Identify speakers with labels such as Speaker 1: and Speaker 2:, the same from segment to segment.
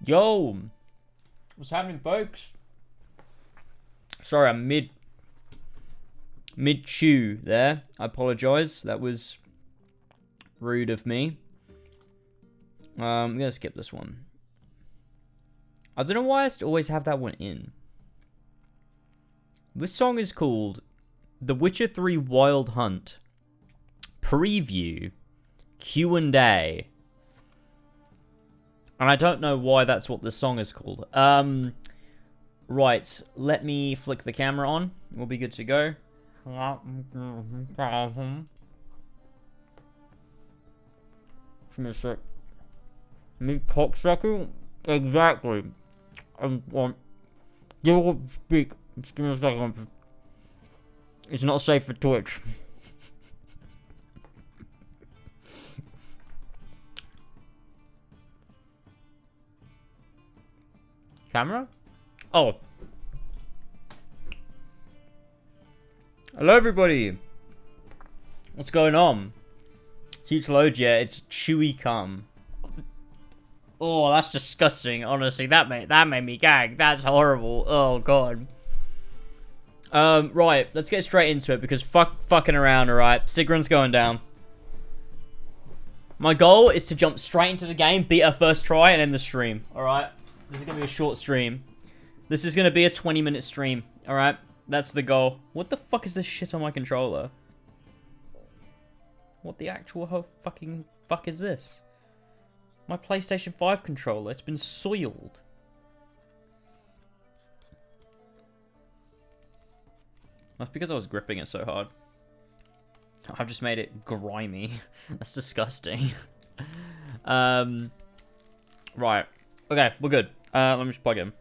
Speaker 1: Yo, what's happening, folks? Sorry, I'm mid chew there. I apologize. That was rude of me. I'm gonna skip this one. I don't know why I always have that one in. This song is called The Witcher 3 Wild Hunt Preview Q&A. And I don't know why that's what this song is called. Right, let me flick the camera on. We'll be good to go. Give me a sec. Me cocksucker? Exactly. You will speak. Just give me a second. It's not safe for Twitch. Camera? Oh. Hello, everybody. What's going on? Huge load, yeah. It's chewy cum. Oh, that's disgusting. Honestly, that made me gag. That's horrible. Oh god. Right. Let's get straight into it because fucking around. All right. SIGRUN's going down. My goal is to jump straight into the game, beat our first try, and end the stream. All right. This is gonna be a short stream. This is gonna be a 20-minute stream. All right. That's the goal. What the fuck is this shit on my controller? What the actual fucking fuck is this? My PlayStation 5 controller. It's been soiled. That's because I was gripping it so hard. I've just made it grimy. That's disgusting. Right. Okay, we're good. Let me just plug in.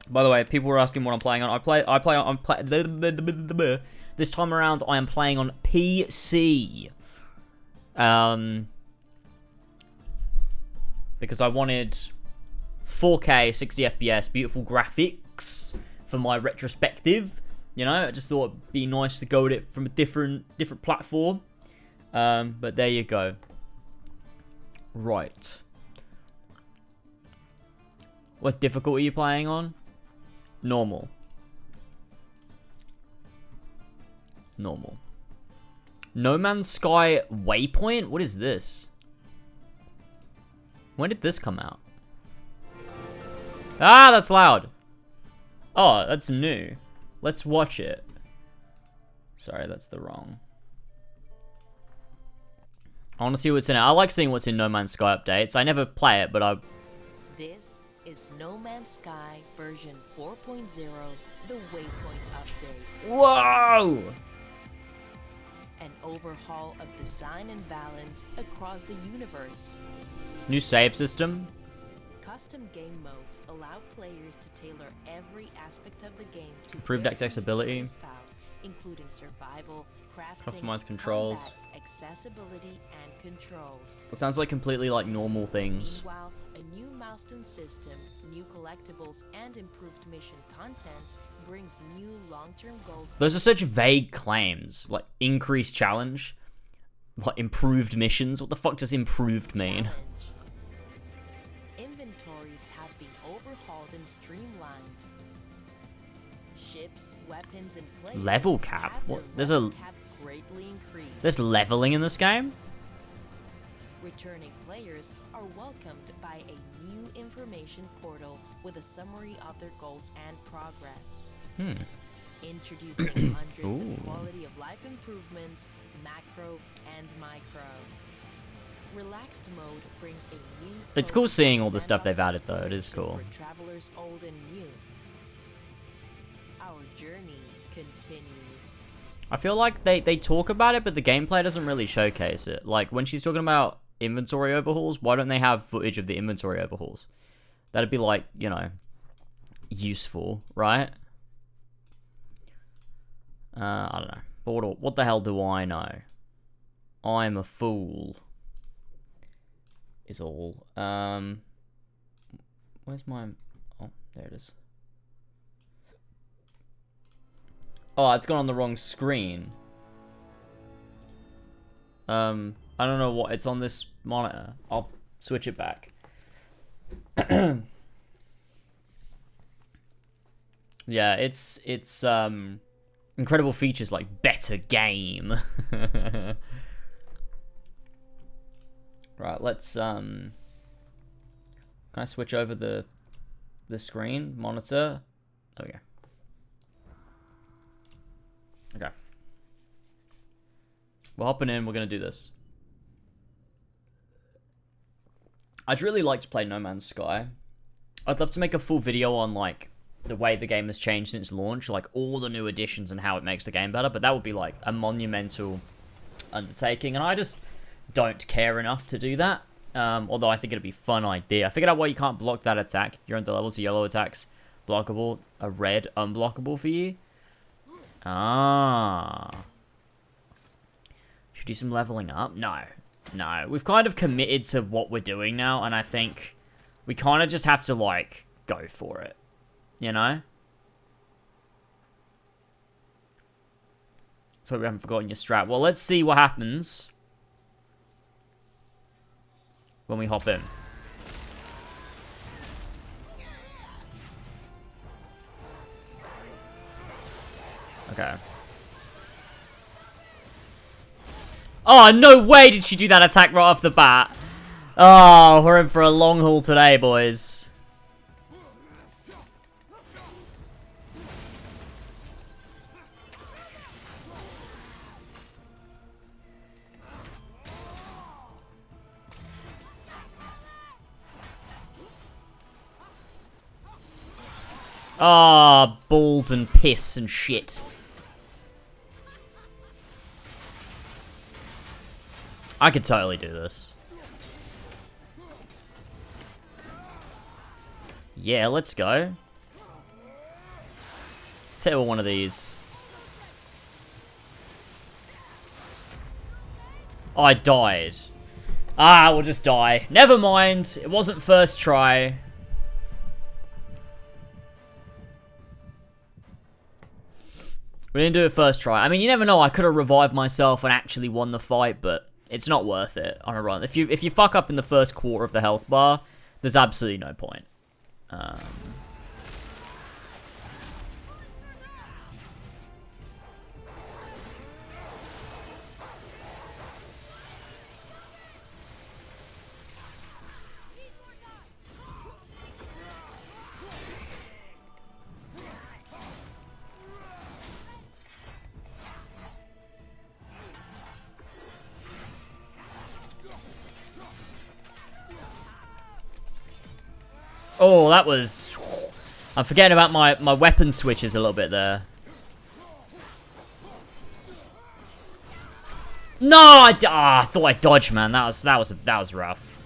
Speaker 1: By the way, people were asking what I'm playing on. This time around, I am playing on PC. Because I wanted 4K, 60 FPS, beautiful graphics for my retrospective. You know, I just thought it'd be nice to go with it from a different platform. But there you go. Right. What difficulty are you playing on? Normal. Normal. No Man's Sky Waypoint? What is this? When did this come out? Ah, that's loud. Oh, that's new. Let's watch it. Sorry, that's the wrong. I want to see what's in it. I like seeing what's in No Man's Sky updates. I never play it, but I...
Speaker 2: This is No Man's Sky version 4.0, the Waypoint update.
Speaker 1: Whoa!
Speaker 2: An overhaul of design and balance across the universe.
Speaker 1: New save system.
Speaker 2: Custom game modes allow players to tailor every aspect of the game to
Speaker 1: improved
Speaker 2: their
Speaker 1: accessibility,
Speaker 2: style, including survival, crafting,
Speaker 1: customized controls,
Speaker 2: combat, accessibility, and controls.
Speaker 1: It sounds like completely like normal things.
Speaker 2: Meanwhile, a new milestone system, new collectibles, and improved mission content brings new long-term goals.
Speaker 1: Those are such vague claims, like increased challenge, like improved missions. What the fuck does improved mean?
Speaker 2: Challenge. Inventories have been overhauled and streamlined. Ships, weapons, and players
Speaker 1: Level cap?
Speaker 2: have
Speaker 1: What?
Speaker 2: their
Speaker 1: There's
Speaker 2: level
Speaker 1: a
Speaker 2: cap greatly increased.
Speaker 1: there's leveling in this game?
Speaker 2: Returning players are welcomed by a new information portal with a summary of their goals and progress. Introducing hundreds of quality of life improvements, macro and micro. Relaxed mode brings a new.
Speaker 1: It's cool seeing all the
Speaker 2: focused
Speaker 1: stuff they've
Speaker 2: sandbox
Speaker 1: added, though. It is
Speaker 2: exploration
Speaker 1: cool.
Speaker 2: For travelers old and new. Our journey continues.
Speaker 1: I feel like they talk about it, but the gameplay doesn't really showcase it. Like, when she's talking about inventory overhauls, why don't they have footage of the inventory overhauls? That'd be, like, you know, useful, right? I don't know. But what the hell do I know? I'm a fool. Is all. Where's my... Oh, there it is. Oh, it's gone on the wrong screen. I don't know what, it's on this monitor. I'll switch it back. Yeah, it's incredible features like better game. Right, let's can I switch over the screen monitor? There we go. Okay. We're hopping in, we're gonna do this. I'd really like to play No Man's Sky. I'd love to make a full video on like the way the game has changed since launch, like all the new additions and how it makes the game better, but that would be like a monumental undertaking, and I just don't care enough to do that. Although I think it'd be a fun idea. I figured out why you can't block that attack. You're on the levels, yellow attacks blockable, a red unblockable for you. Ah. Should we do some leveling up? No. No. We've kind of committed to what we're doing now, and I think we kind of just have to, like, go for it. You know? So we haven't forgotten your strat. Well, let's see what happens when we hop in. Okay. Oh, no way did she do that attack right off the bat. Oh, we're in for a long haul today, boys. Ah, oh, balls and piss and shit. I could totally do this. Yeah, let's go. Let's hit with one of these. Oh, I died. Ah, we'll just die. Never mind. It wasn't first try. We didn't do it first try. I mean, you never know. I could have revived myself and actually won the fight, but it's not worth it on a run. If you fuck up in the first quarter of the health bar, there's absolutely no point. Oh, that was... I'm forgetting about my weapon switches a little bit there. No, I thought I dodged, man. That was rough.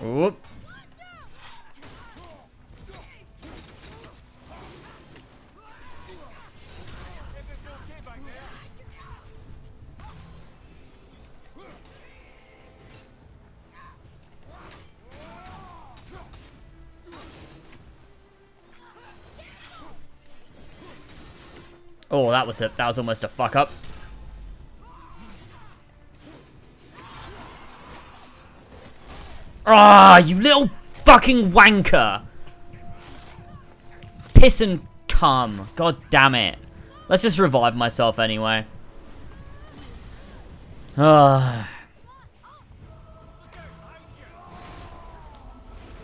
Speaker 1: Whoop. Oh, that was almost a fuck up. Ah, you little fucking wanker. Piss and cum. God damn it. Let's just revive myself anyway.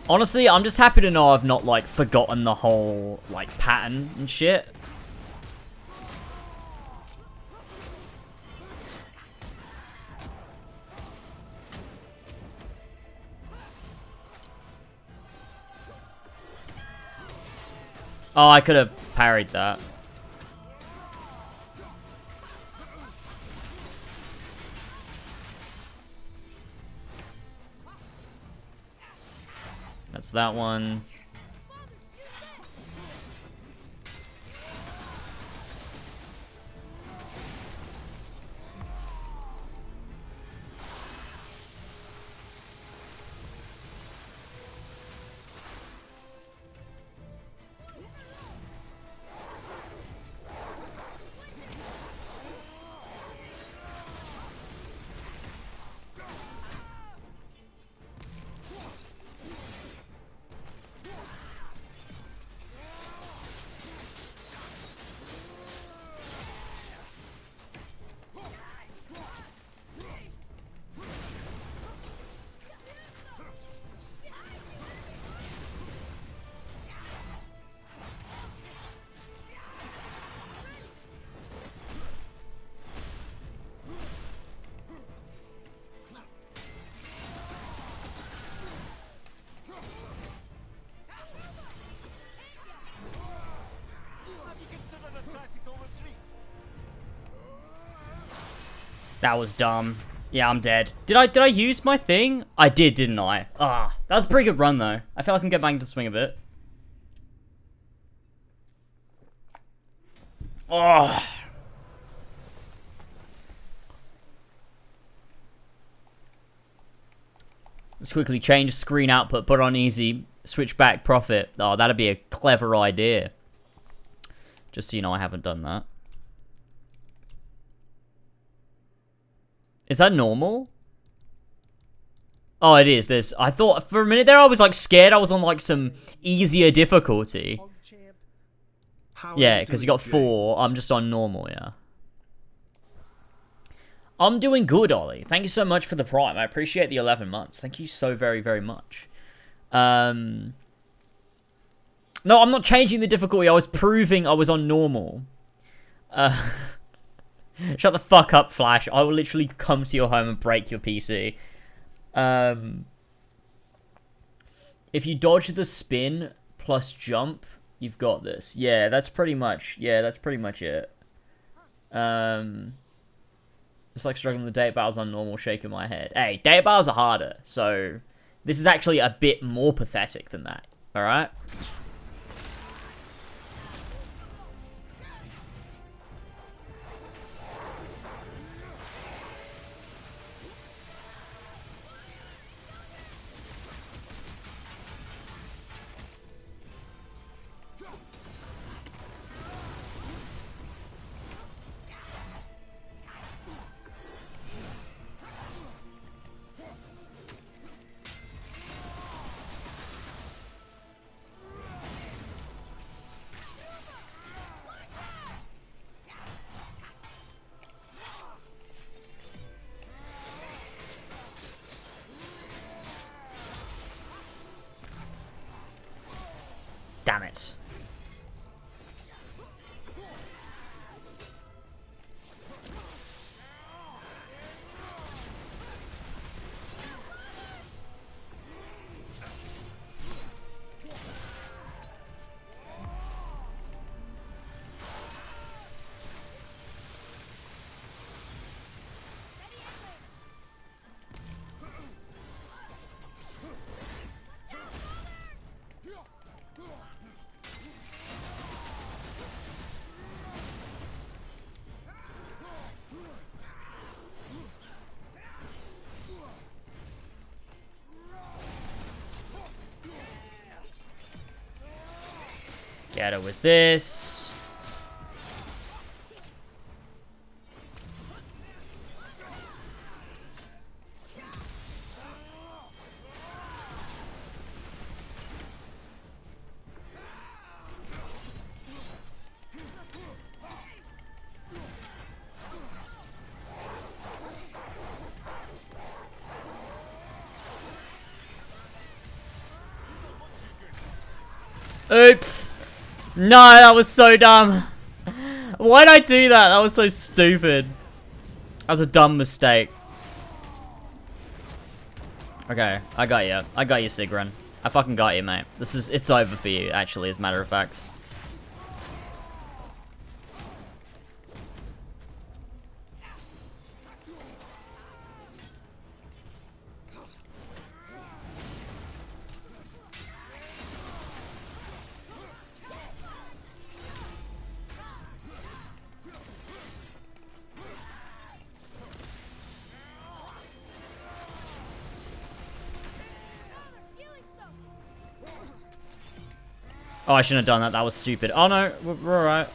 Speaker 1: Honestly, I'm just happy to know I've not, like, forgotten the whole, like, pattern and shit. Oh, I could have parried that. That's that one. That was dumb. Yeah, I'm dead. Did I use my thing? I did, didn't I? Ah, that was a pretty good run though. I feel like I can get back into the swing of it. Oh. Let's quickly change screen output, put on easy, switch back, profit. Oh, that'd be a clever idea. Just so you know, I haven't done that. Is that normal? Oh, it is. I thought for a minute there I was like scared I was on like some easier difficulty. Yeah, because you got 4. I'm just on normal, yeah. I'm doing good, Ollie. Thank you so much for the Prime. I appreciate the 11 months. Thank you so very, very much. No, I'm not changing the difficulty. I was proving I was on normal. Shut the fuck up, Flash. I will literally come to your home and break your PC. If you dodge the spin plus jump, you've got this. Yeah, that's pretty much it. It's like struggling with the date battles on normal, shaking my head. Hey, date battles are harder, so this is actually a bit more pathetic than that. Alright? Damn it. Get it with this. Oops. No, that was so dumb. Why'd I do that? That was so stupid. That was a dumb mistake. Okay, I got you. I got you, SIGRUN. I fucking got you, mate. It's over for you, actually, as a matter of fact. Oh, I shouldn't have done that. That was stupid. Oh, no. We're alright.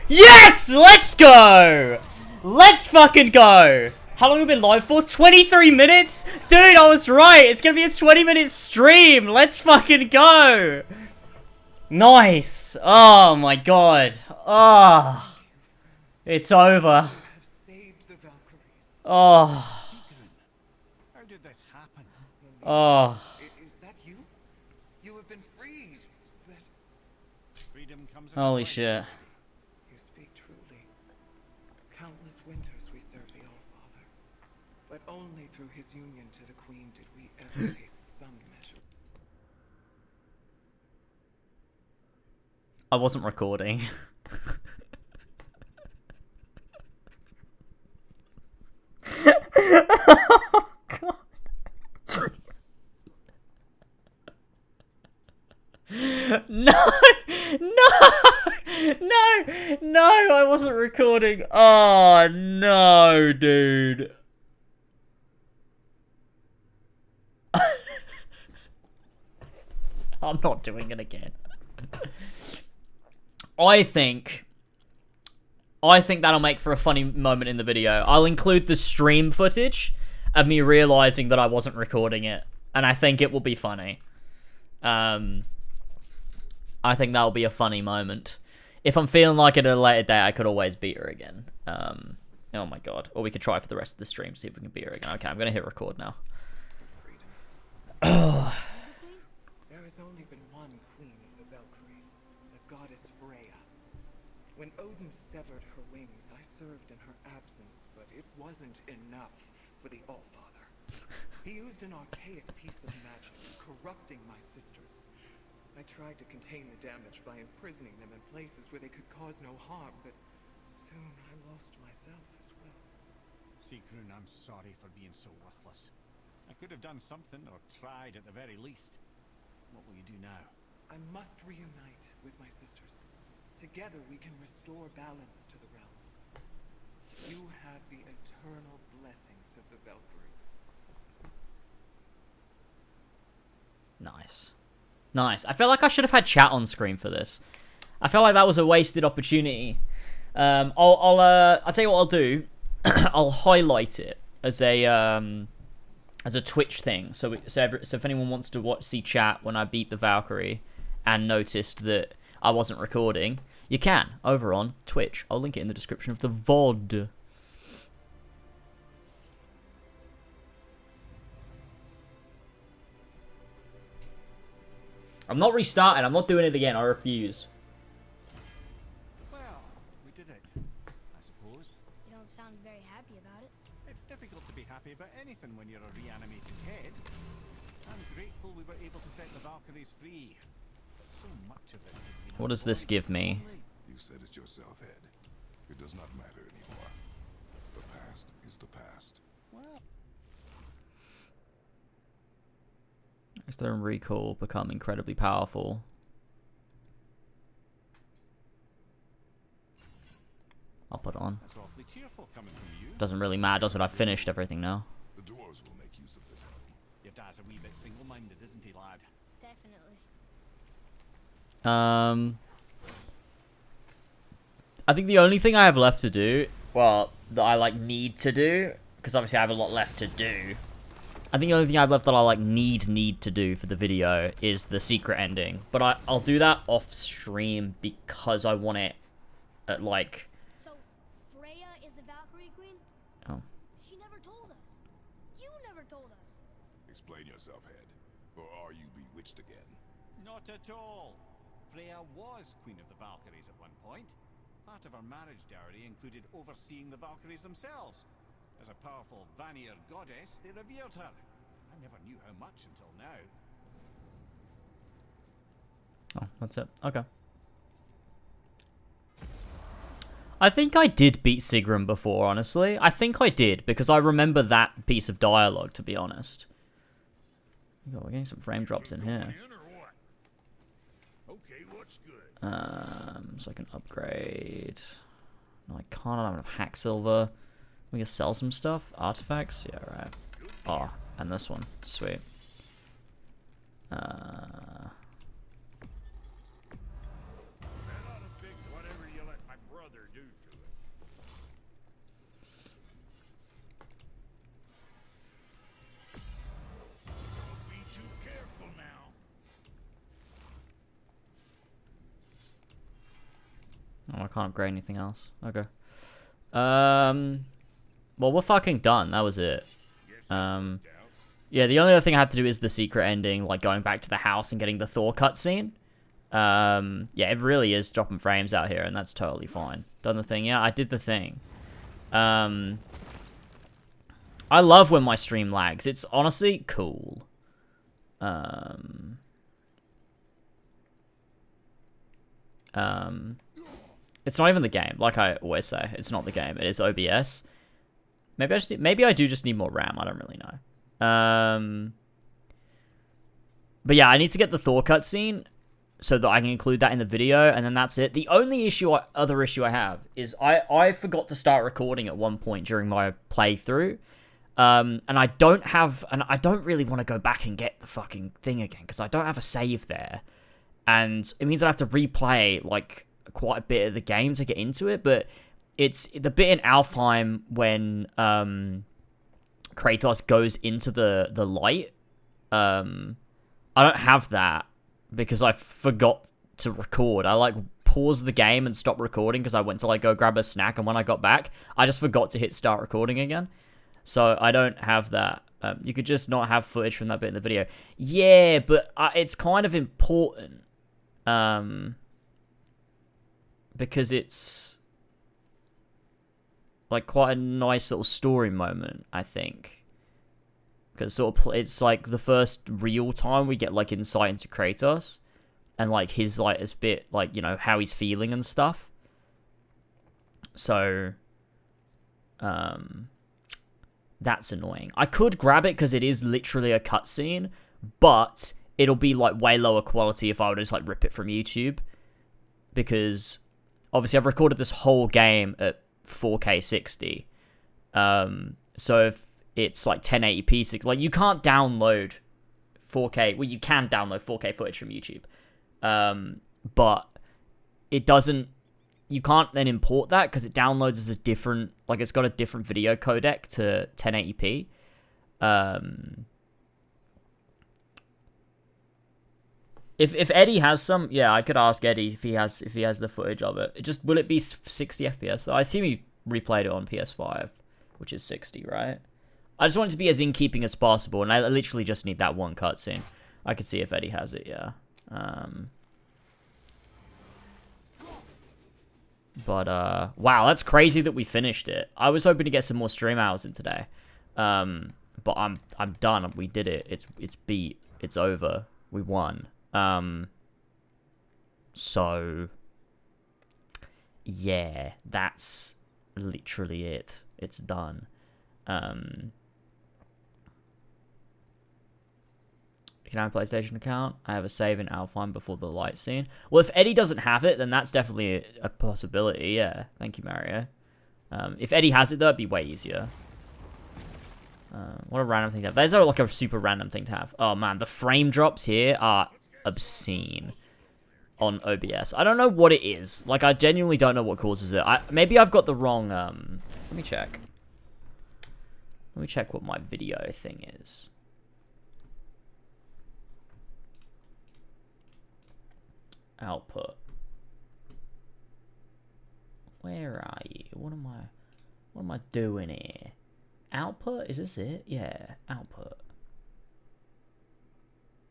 Speaker 1: Yes! Let's go! Let's fucking go! How long have we been live for? 23 minutes? Dude, I was right. It's gonna be a 20-minute stream. Let's fucking go! Nice. Oh my god. Oh. It's over. Oh.
Speaker 3: How did this happen?
Speaker 1: Oh.
Speaker 3: Is that you? You have been freed. But freedom comes at
Speaker 1: Holy
Speaker 3: a price.
Speaker 1: shit.
Speaker 3: You speak truly. Countless winters we served the All-Father, but only through his union to the Queen did we ever taste some measure.
Speaker 1: I wasn't recording. Oh, God. No! No, I wasn't recording. Oh, no, dude. I'm not doing it again. I think that'll make for a funny moment in the video. I'll include the stream footage of me realizing that I wasn't recording it, and I think it will be funny. I think that'll be a funny moment. If I'm feeling like it at a later date, I could always beat her again. Oh my god. Or we could try for the rest of the stream, see if we can beat her again. Okay, I'm gonna hit record now.
Speaker 3: Freedom. There has only been one queen of the Valkyries, the goddess Freya. When Odin severed her wings, I served in her absence, but it wasn't enough for the Allfather. He used an archaic piece of magic, corrupting my sisters. I tried to contain the damage by imprisoning them in places where they could cause no harm, but soon I lost myself as well.
Speaker 4: SIGRUN, I'm sorry for being so worthless. I could have done something, or tried at the very least. What will you do now?
Speaker 3: I must reunite with my sisters. Together we can restore balance to the realms. You have the eternal blessings of the Valkyries.
Speaker 1: Nice. Nice. I feel like I should have had chat on screen for this. I feel like that was a wasted opportunity. I'll tell you what I'll do. I'll highlight it as a Twitch thing. So if anyone wants to see chat when I beat the Valkyrie and noticed that I wasn't recording, you can over on Twitch. I'll link it in the description of the VOD. I'm not restarting. I'm not doing it again. I refuse.
Speaker 4: Well, we did it, I suppose.
Speaker 5: You don't sound very happy about it.
Speaker 4: It's difficult to be happy about anything when you're a reanimated head. I'm grateful we were able to set the Valkyries free. But so much of this could be
Speaker 1: What does this give me?
Speaker 6: You said it yourself, Ed. It does not matter anymore. The past is the past.
Speaker 4: well,
Speaker 1: External recall become incredibly powerful. I'll put it on.
Speaker 4: that's awfully cheerful coming from you.
Speaker 1: Doesn't really matter, does it? I've finished everything now.
Speaker 6: The dwarves will make use of this helm.
Speaker 4: Your dad's a wee bit single-minded, isn't he, lad?
Speaker 5: Definitely.
Speaker 1: I think the only thing I have left to do, well, that I need to do, because obviously I have a lot left to do. I think the only thing I have left that I need to do for the video is the secret ending. But I'll do that off stream because I want it at
Speaker 5: So, Freya is the Valkyrie Queen?
Speaker 1: Oh.
Speaker 5: She never told us. You never told us.
Speaker 4: Not at all. Freya was Queen of the Valkyries at one point. Part of her marriage dowry included overseeing the Valkyries themselves. As a powerful Vanir goddess, they revered her. I never knew how much until now.
Speaker 1: Oh, that's it. Okay. I think I did beat SIGRUN before, honestly. I think I did, because I remember that piece of dialogue, to be honest. Oh, we're getting some frame drops in here. So I can upgrade. No, I can't. I don't have hack silver. We can sell some stuff. Artifacts? Yeah, right. Oh, and this one. Sweet. Oh, I can't upgrade anything else. Okay. Well, we're fucking done. That was it. Yeah, the only other thing I have to do is the secret ending, like going back to the house and getting the Thor cutscene. Yeah, it really is dropping frames out here, and that's totally fine. Done the thing. Yeah, I did the thing. I love when my stream lags. It's honestly cool. It's not even the game, like I always say. It's not the game. It is OBS. Maybe I do just need more RAM. I don't really know. But yeah, I need to get the Thor cutscene so that I can include that in the video, and then that's it. The only other issue I have is I forgot to start recording at one point during my playthrough. And I don't really want to go back and get the fucking thing again, because I don't have a save there. And it means I have to replay, like, quite a bit of the game to get into it, but it's the bit in Alfheim when Kratos goes into the light. I don't have that because I forgot to record. I like paused the game and stopped recording because I went to like go grab a snack, and when I got back, I just forgot to hit start recording again. So I don't have that. You could just not have footage from that bit in the video. Yeah, but it's kind of important. Because it's like quite a nice little story moment, I think. Because it's like the first real time we get like insight into Kratos, and like his like this bit, like, you know, how he's feeling and stuff. So, that's annoying. I could grab it because it is literally a cutscene, but it'll be like way lower quality if I would just like rip it from YouTube, because obviously I've recorded this whole game at 4K 60. So if it's like 1080p, like you can't download 4K. Well, you can download 4K footage from YouTube, but it doesn't. You can't then import that because it downloads as a different, like it's got a different video codec to 1080p. If Eddie has some, yeah, I could ask Eddie if he has the footage of it. Will it be 60 FPS? I assume he replayed it on PS5, which is 60, right? I just want it to be as in keeping as possible, and I literally just need that one cutscene. I could see if Eddie has it, yeah. But wow, that's crazy that we finished it. I was hoping to get some more stream hours in today, but I'm done. We did it. It's beat. It's over. We won. So yeah, that's literally it. It's done. Can I have a PlayStation account? I have a save in Alfheim before the light scene. Well, if Eddie doesn't have it, then that's definitely a possibility. Yeah, thank you, Mario. If Eddie has it, though, it'd be way easier. What a random thing to have. There's like a super random thing to have. Oh, man, the frame drops here are obscene on OBS. I don't know what it is. Like, I genuinely don't know what causes it. Maybe I've got the wrong... let me check. Let me check what my video thing is. Output. Where are you? What am I doing here? Output? Is this it? Yeah, output.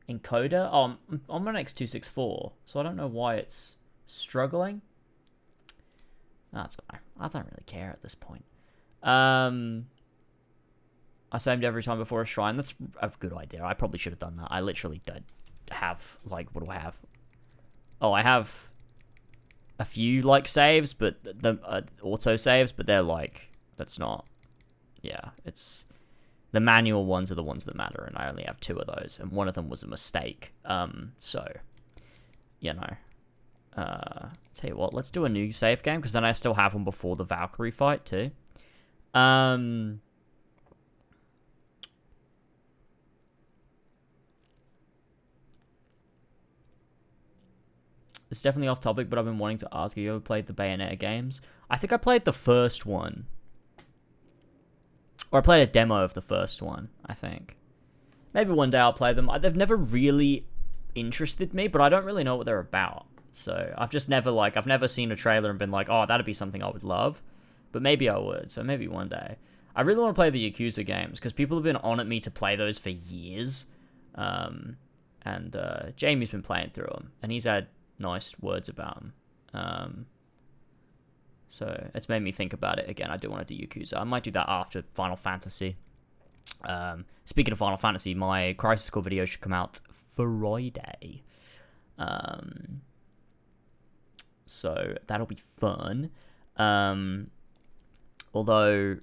Speaker 1: encoder. Oh, I'm on my X264, so I don't know why it's struggling. I don't really care at this point. I saved every time before a shrine. That's a good idea. I probably should have done that. I literally don't have, like, what do I have? Oh, I have a few, like, saves, but the auto saves, but they're, like, that's not, yeah, it's, the manual ones are the ones that matter, and I only have 2 of those, and one of them was a mistake, so, you know, tell you what, let's do a new save game, because then I still have one before the Valkyrie fight, too. It's definitely off topic, but I've been wanting to ask, have you ever played the Bayonetta games? I think I played the first one. Or I played a demo of the first one, I think. Maybe one day I'll play them. They've never really interested me, but I don't really know what they're about. So I've just never, like, I've never seen a trailer and been like, oh, that'd be something I would love. But maybe I would, so maybe one day. I really want to play the Yakuza games, because people have been on at me to play those for years. Jamie's been playing through them, and he's had nice words about them. So it's made me think about it again. I do want to do Yakuza. I might do that after Final Fantasy. Speaking of Final Fantasy, my Crisis Core video should come out Friday. So that'll be fun. Although,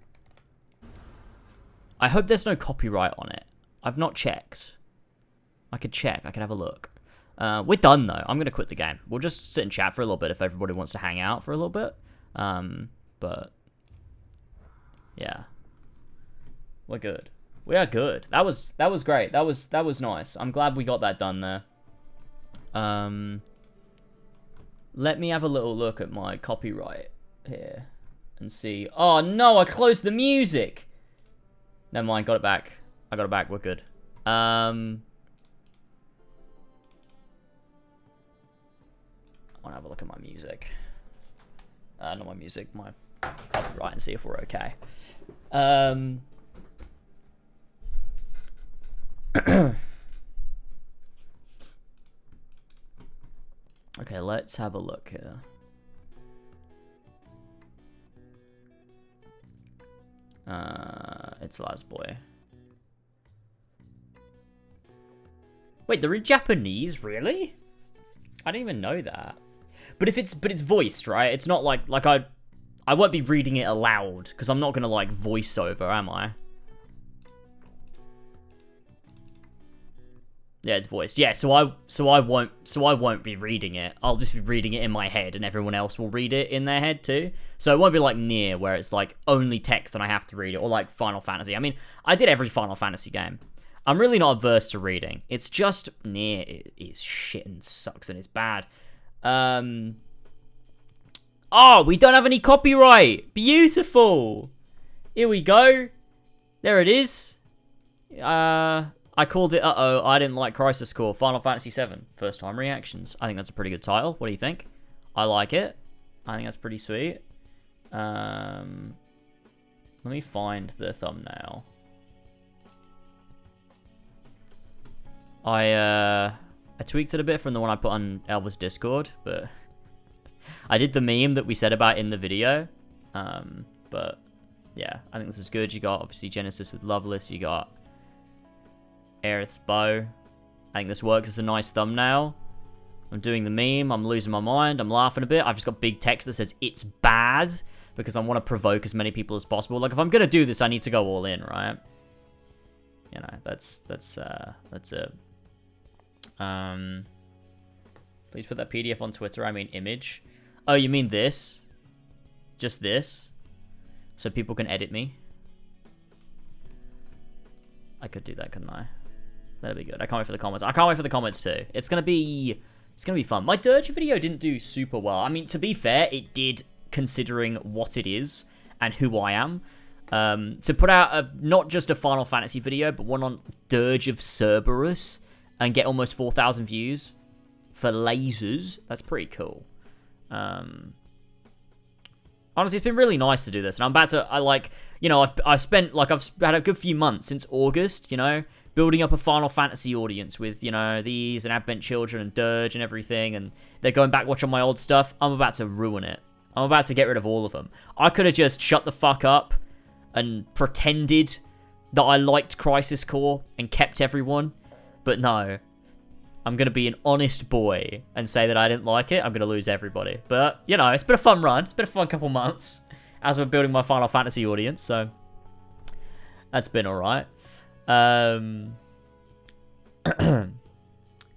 Speaker 1: I hope there's no copyright on it. I've not checked. I could check. I could have a look. We're done, though. I'm going to quit the game. We'll just sit and chat for a little bit if everybody wants to hang out for a little bit. But, yeah. We're good. We are good. That was great. That was nice. I'm glad we got that done there. Let me have a little look at my copyright here and see. Oh, no, I closed the music. Never mind, got it back. I got it back. We're good. I want to have a look at my music. Not my music, my copyright, and see if we're okay. Okay, let's have a look here. It's Last Boy. Wait, they're in Japanese, really? I didn't even know that. But it's voiced, right? It's not like I won't be reading it aloud because I'm not gonna like voice over, am I? Yeah, it's voiced. Yeah, so I won't be reading it. I'll just be reading it in my head, and everyone else will read it in their head too. So it won't be like Nier, where it's like only text and I have to read it, or like Final Fantasy. I mean, I did every Final Fantasy game. I'm really not averse to reading. It's just Nier is shit and sucks and it's bad. Oh, we don't have any copyright. Beautiful. Here we go. There it is. I called it, I didn't like Crisis Core, Final Fantasy VII, first time reactions. I think that's a pretty good title. What do you think? I like it. I think that's pretty sweet. Let me find the thumbnail. I tweaked it a bit from the one I put on Elva's Discord, but I did the meme that we said about in the video. But yeah, I think this is good. You got obviously Genesis with Loveless, you got Aerith's bow. I think this works as a nice thumbnail. I'm doing the meme. I'm losing my mind. I'm laughing a bit. I've just got big text that says it's bad because I want to provoke as many people as possible. Like if I'm gonna do this, I need to go all in, right? You know, that's it. Please put that PDF on Twitter. I mean image. Oh, you mean this? Just this? So people can edit me? I could do that, couldn't I? That'd be good. I can't wait for the comments. I can't wait for the comments too. It's gonna be fun. My Dirge video didn't do super well. I mean, to be fair, it did considering what it is and who I am. To put out not just a Final Fantasy video, but one on Dirge of Cerberus and get almost 4,000 views for lasers. That's pretty cool. Honestly, it's been really nice to do this, and I'm about to, I've spent, like, I've had a good few months since August, you know, building up a Final Fantasy audience with, you know, these and Advent Children and Dirge and everything, and they're going back watching my old stuff. I'm about to ruin it. I'm about to get rid of all of them. I could have just shut the fuck up and pretended that I liked Crisis Core and kept everyone, but no. I'm going to be an honest boy and say that I didn't like it. I'm going to lose everybody. But, you know, it's been a fun run. It's been a fun couple months as I'm building my Final Fantasy audience, so that's been alright.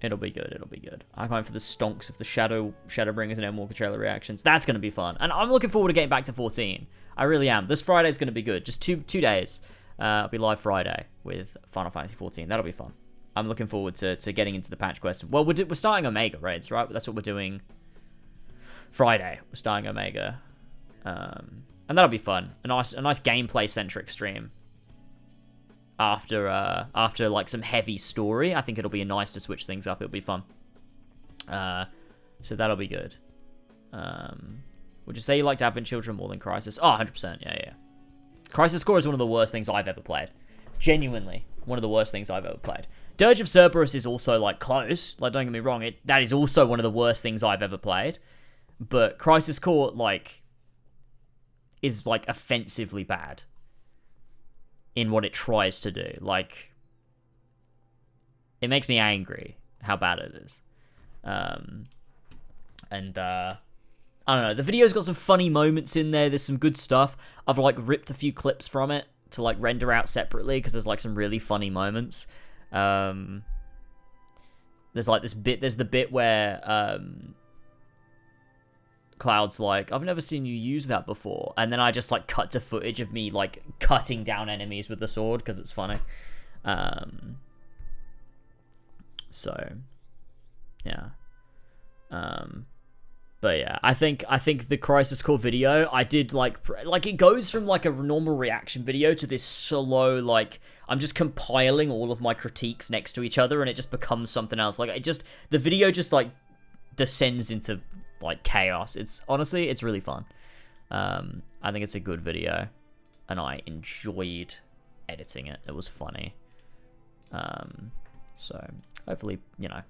Speaker 1: It'll be good. It'll be good. I'm going for the stonks of the Shadowbringers and Endwalker trailer reactions. That's going to be fun. And I'm looking forward to getting back to 14. I really am. This Friday's going to be good. Just two days. I'll be live Friday with Final Fantasy 14. That'll be fun. I'm looking forward to getting into the patch quest. Well, we're starting Omega raids, right? That's what we're doing Friday. We're starting Omega. And that'll be fun. A nice gameplay-centric stream. After like some heavy story, I think it'll be nice to switch things up. It'll be fun. So that'll be good. Would you say you liked Advent Children more than Crisis? Oh, 100%. Yeah. Crisis Core is one of the worst things I've ever played. Genuinely, one of the worst things I've ever played. Dirge of Cerberus is also, like, close. Like, don't get me wrong. That is also one of the worst things I've ever played. But Crisis Core, like, is, like, offensively bad in what it tries to do. Like, it makes me angry how bad it is. I don't know. The video's got some funny moments in there. There's some good stuff. I've, like, ripped a few clips from it to, like, render out separately because there's, like, some really funny moments. There's, like, there's the bit where, Cloud's like, I've never seen you use that before. And then I just, like, cut to footage of me, like, cutting down enemies with the sword because it's funny. So, yeah. But yeah, I think the Crisis Core video, I did, like, it goes from, like, a normal reaction video to this slow, like, I'm just compiling all of my critiques next to each other, and it just becomes something else. Like, the video just, like, descends into, like, chaos. Honestly, it's really fun. I think it's a good video, and I enjoyed editing it. It was funny. So, hopefully, you know,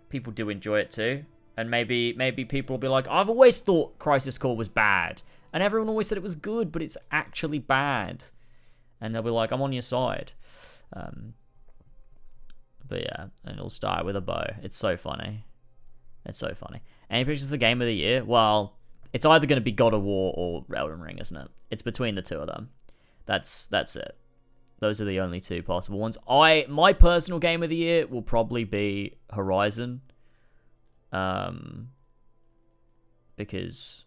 Speaker 1: people do enjoy it too. And maybe people will be like, I've always thought Crisis Core was bad. And everyone always said it was good, but it's actually bad. And they'll be like, I'm on your side. But yeah, and it'll start with a bow. It's so funny. It's so funny. Any predictions for Game of the Year? Well, it's either going to be God of War or Elden Ring, isn't it? It's between the two of them. That's it. Those are the only two possible ones. My personal Game of the Year will probably be Horizon. Because,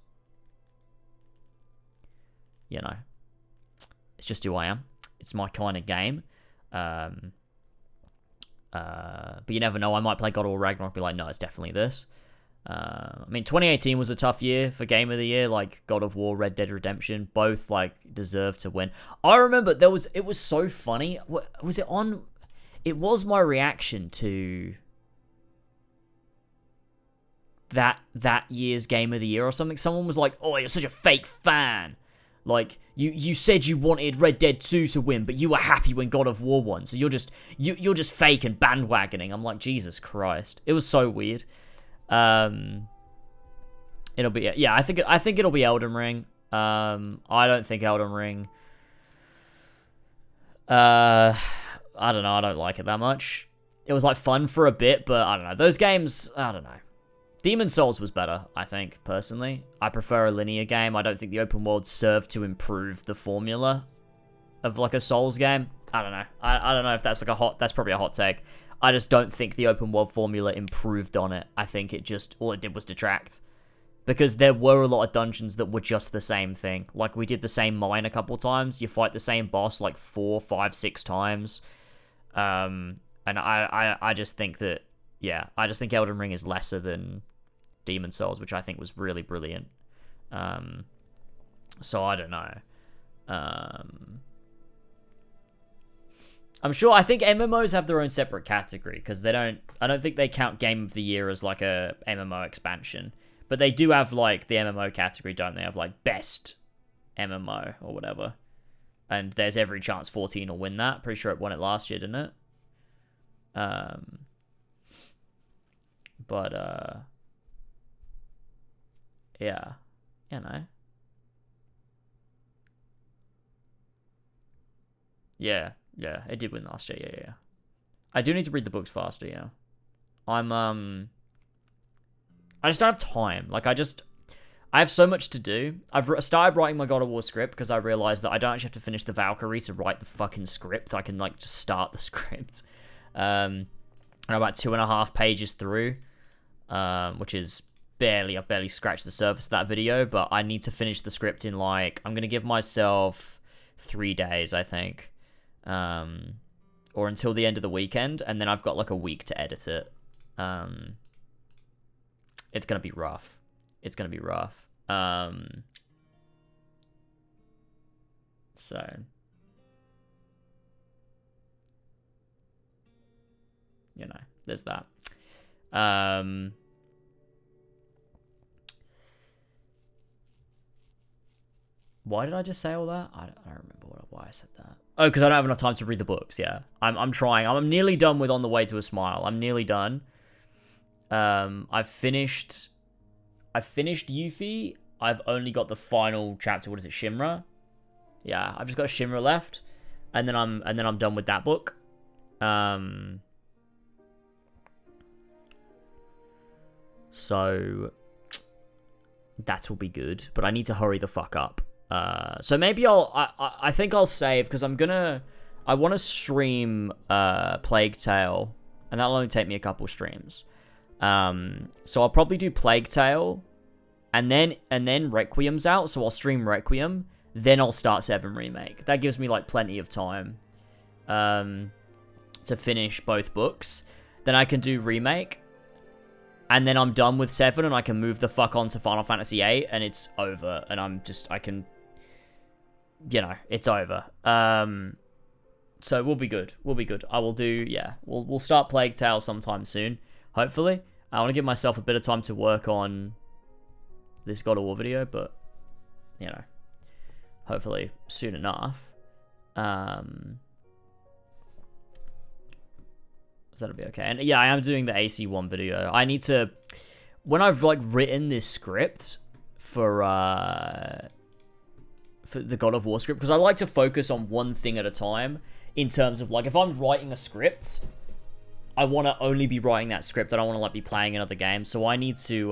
Speaker 1: you know, it's just who I am. It's my kind of game. But you never know. I might play God of War Ragnarok and be like, no, it's definitely this. I mean, 2018 was a tough year for Game of the Year. Like, God of War, Red Dead Redemption, both, like, deserved to win. I remember it was so funny. Was it on? It was my reaction to that year's Game of the Year or something. Someone was like, oh, you're such a fake fan. Like, you said you wanted Red Dead 2 to win, but you were happy when God of War won. So you're just fake and bandwagoning. I'm like, Jesus Christ. It was so weird. It'll be, yeah, I think it'll be Elden Ring. I don't think Elden Ring, I don't know, I don't like it that much. It was, like, fun for a bit, but I don't know. Those games, I don't know. Demon's Souls was better, I think, personally. I prefer a linear game. I don't think the open world served to improve the formula of, like, a Souls game. I don't know. I don't know if that's, like, that's probably a hot take. I just don't think the open world formula improved on it. I think all it did was detract. Because there were a lot of dungeons that were just the same thing. Like, we did the same mine a couple times. You fight the same boss, like, 4, 5, 6 times. And I just think that, yeah, I just think Elden Ring is lesser than Demon's Souls, which I think was really brilliant. So I don't know. I'm sure, I think MMOs have their own separate category, because I don't think they count Game of the Year as, like, a MMO expansion. But they do have, like, the MMO category, don't they? Have, like, best MMO or whatever. And there's every chance 14 will win that. Pretty sure it won it last year, didn't it? But yeah, you know. Yeah, it did win last year. Yeah. I do need to read the books faster. Yeah, I just don't have time. Like, I have so much to do. I've started writing my God of War script because I realized that I don't actually have to finish the Valkyrie to write the fucking script. I can, like, just start the script. I'm about 2.5 pages through, which is I've barely scratched the surface of that video, but I need to finish the script in, like, I'm going to give myself 3 days, I think. Or until the end of the weekend, and then I've got, like, a week to edit it. It's going to be rough. It's going to be rough. So, you know, there's that. Why did I just say all that? I don't remember why I said that. Oh, because I don't have enough time to read the books. Yeah, I'm trying. I'm nearly done with On the Way to a Smile. I'm nearly done. I've finished Yuffie. I've only got the final chapter. What is it, Shimra? Yeah, I've just got Shimra left, and then I'm done with that book. So that will be good, but I need to hurry the fuck up. So maybe I think I'll save, because I want to stream Plague Tale, and that'll only take me a couple streams. So I'll probably do Plague Tale, and then Requiem's out, so I'll stream Requiem, then I'll start 7 Remake. That gives me, like, plenty of time to finish both books. Then I can do Remake, and then I'm done with 7, and I can move the fuck on to Final Fantasy 8, and it's over, and I can, you know, it's over. So we'll be good. I will do, yeah, we'll start Plague Tale sometime soon, hopefully. I want to give myself a bit of time to work on this God of War video, but, you know, hopefully soon enough. So that'll be okay. And yeah, I am doing the AC1 video. I need to, when I've, like, written this script for the God of War script, because I like to focus on one thing at a time, in terms of, like, if I'm writing a script, I want to only be writing that script. I don't want to, like, be playing another game. So I need to,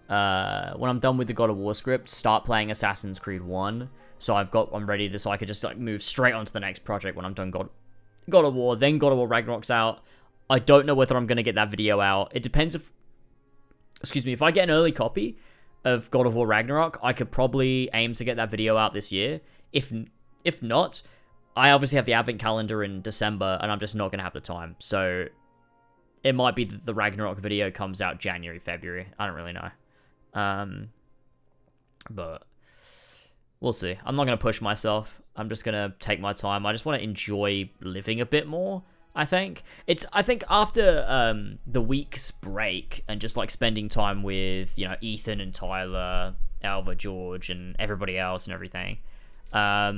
Speaker 1: when I'm done with the God of War script, start playing Assassin's Creed 1. So I'm ready to, so I could just, like, move straight on to the next project when I'm done God of War. Then God of War Ragnarok's out. I don't know whether I'm going to get that video out. It depends if I get an early copy of God of War Ragnarok, I could probably aim to get that video out this year. If not, I obviously have the advent calendar in December, and I'm just not going to have the time. So it might be that the Ragnarok video comes out January, February. I don't really know. But we'll see. I'm not going to push myself. I'm just going to take my time. I just want to enjoy living a bit more, I think. I think after the week's break and just, like, spending time with, you know, Ethan and Tyler, Alva, George, and everybody else and everything, I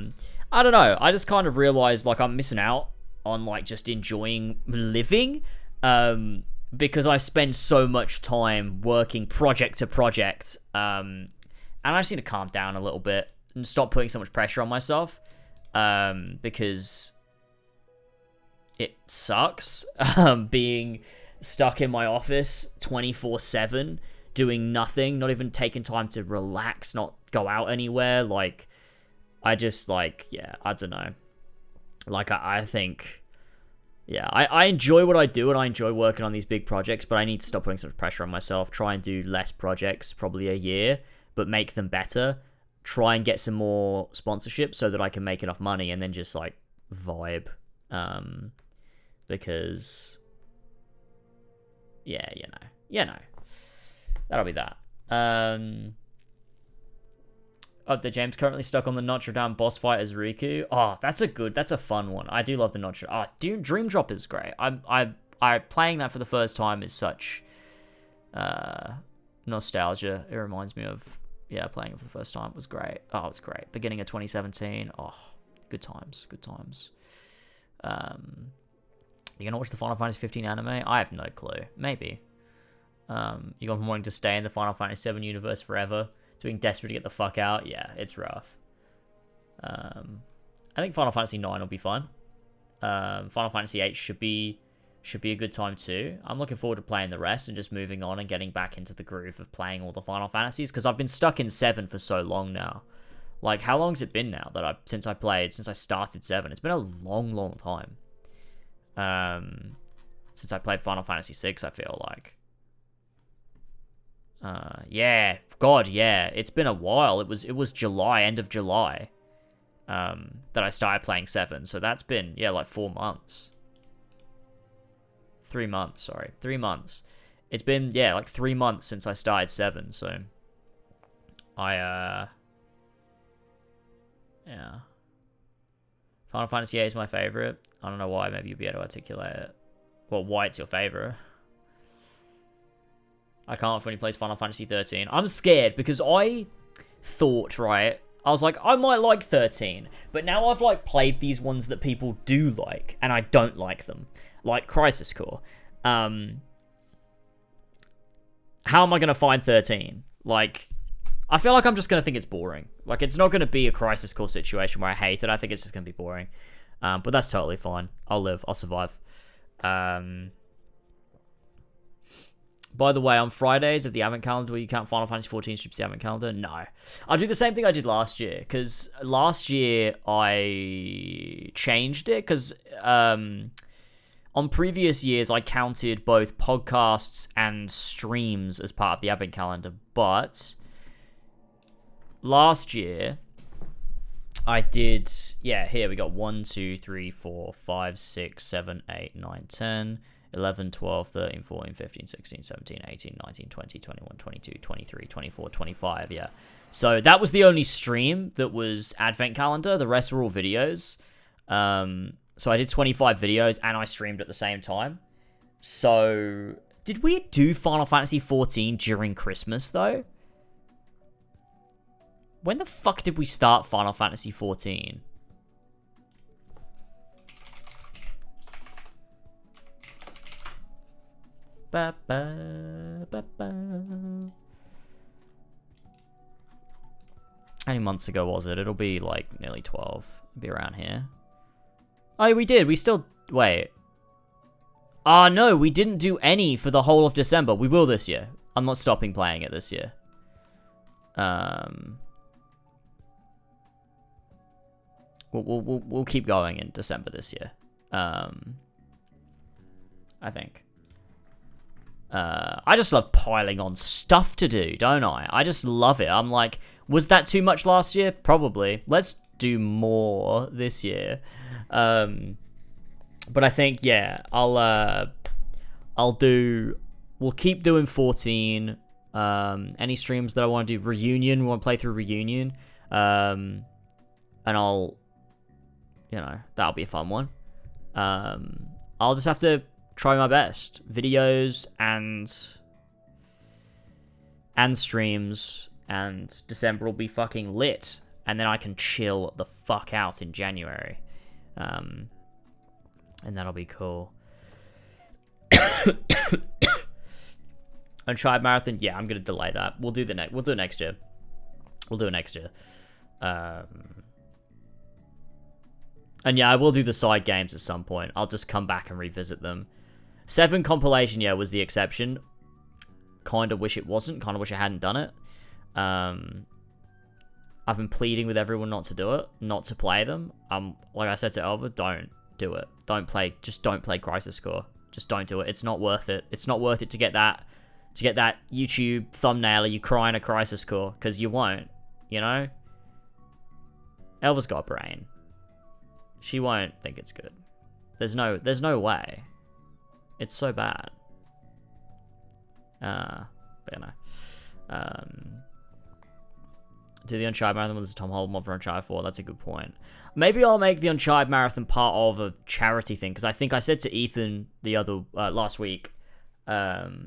Speaker 1: don't know. I just kind of realized, like, I'm missing out on, like, just enjoying living, because I spend so much time working project to project, and I just need to calm down a little bit and stop putting so much pressure on myself, because it sucks, being stuck in my office 24/7, doing nothing, not even taking time to relax, not go out anywhere. Like, I just, like, yeah, I don't know. Like, I think, yeah, I enjoy what I do, and I enjoy working on these big projects, but I need to stop putting so much pressure on myself, try and do less projects, probably a year, but make them better, try and get some more sponsorship so that I can make enough money, and then just, like, vibe, because, yeah, you know, that'll be that. Oh, the James currently stuck on the Notre Dame boss fight as Riku. Oh, that's a fun one. I do love the Notre. Oh, Dream Drop is great. I playing that for the first time is such nostalgia. It reminds me of, yeah, playing it for the first time. It was great. Oh, it was great. Beginning of 2017. Oh, good times. You gonna watch the Final Fantasy 15 anime? I have no clue. Maybe. You gone from wanting to stay in the Final Fantasy 7 universe forever to being desperate to get the fuck out? Yeah, it's rough. I think Final Fantasy 9 will be fun. Final Fantasy 8 should be a good time too. I'm looking forward to playing the rest and just moving on and getting back into the groove of playing all the Final Fantasies, because I've been stuck in 7 for so long now. Like, how long's it been now that since I started 7? It's been a long time. Since I played Final Fantasy 6, I feel like. Yeah, God, yeah, it's been a while. It was July, end of July, that I started playing 7. So that's been, yeah, like 4 months. 3 months, sorry. 3 months. It's been, yeah, like 3 months since I started 7, so yeah. Final Fantasy 8 is my favorite. I don't know why, maybe you'll be able to articulate it. Well, why it's your favorite. I can't when he plays Final Fantasy 13. I'm scared because I thought, right, I was like, I might like 13, but now I've like played these ones that people do like, and I don't like them, like Crisis Core. How am I gonna find 13? Like, I feel like I'm just gonna think it's boring. Like, it's not gonna be a Crisis Core situation where I hate it. I think it's just gonna be boring. But that's totally fine. I'll live. I'll survive. By the way, on Fridays of the Advent Calendar, where you count Final Fantasy 14 strips the Advent Calendar, no. I'll do the same thing I did last year, because last year I changed it, because on previous years I counted both podcasts and streams as part of the Advent Calendar, but last year I did, yeah, here we got 1, 2, 3, 4, 5, 6, 7, 8, 9, 10... 11, 12, 13, 14, 15, 16, 17, 18, 19, 20, 21, 22, 23, 24, 25, yeah. So that was the only stream that was Advent Calendar. The rest were all videos. So I did 25 videos and I streamed at the same time. So did we do Final Fantasy 14 during Christmas, though? When the fuck did we start Final Fantasy 14? Ba, ba, ba, ba. How many months ago was it? It'll be like nearly 12. It'll be around here. Oh, we did. We still... Wait. Ah, no, we didn't do any for the whole of December. We will this year. I'm not stopping playing it this year. We'll keep going in December this year. I think. I just love piling on stuff to do, don't I? I just love it. I'm like, was that too much last year? Probably. Let's do more this year. But I think, yeah, we'll keep doing 14. Any streams that I want to do, Reunion, we want to play through Reunion. And I'll, that'll be a fun one. I'll just have to try my best. Videos and streams, and December will be fucking lit, and then I can chill the fuck out in January, and that'll be cool. Uncharted Marathon, yeah, I'm gonna delay that. We'll do it next year. And yeah, I will do the side games at some point. I'll just come back and revisit them. 7 compilation, yeah, was the exception. Kind of wish it wasn't. Kind of wish I hadn't done it. I've been pleading with everyone not to do it, not to play them. Like I said to Elva, don't do it. Just don't play Crisis Core. Just don't do it. It's not worth it. It's not worth it to get that YouTube thumbnail of you crying a Crisis Core, because you won't. Elva's got a brain. She won't think it's good. There's no way. It's so bad. But do the Uncharted Marathon when there's a Tom Holland mod for Uncharted 4. That's a good point. Maybe I'll make the Uncharted Marathon part of a charity thing, because I think I said to Ethan the other last week that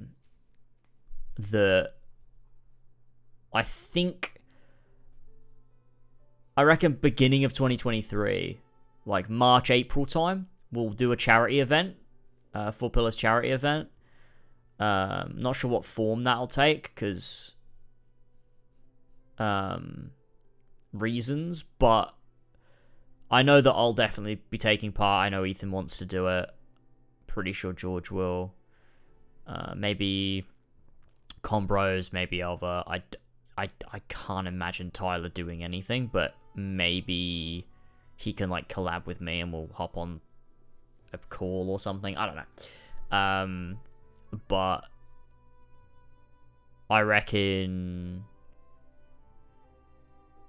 Speaker 1: I reckon beginning of 2023, like March, April time, we'll do a charity event, 4 Pillars charity event. Not sure what form that'll take, because reasons, but I know that I'll definitely be taking part. I know Ethan wants to do it. Pretty sure George will. Maybe Combros, maybe Alva. I can't imagine Tyler doing anything, but maybe he can like collab with me and we'll hop on a call or something. I don't know. But I reckon,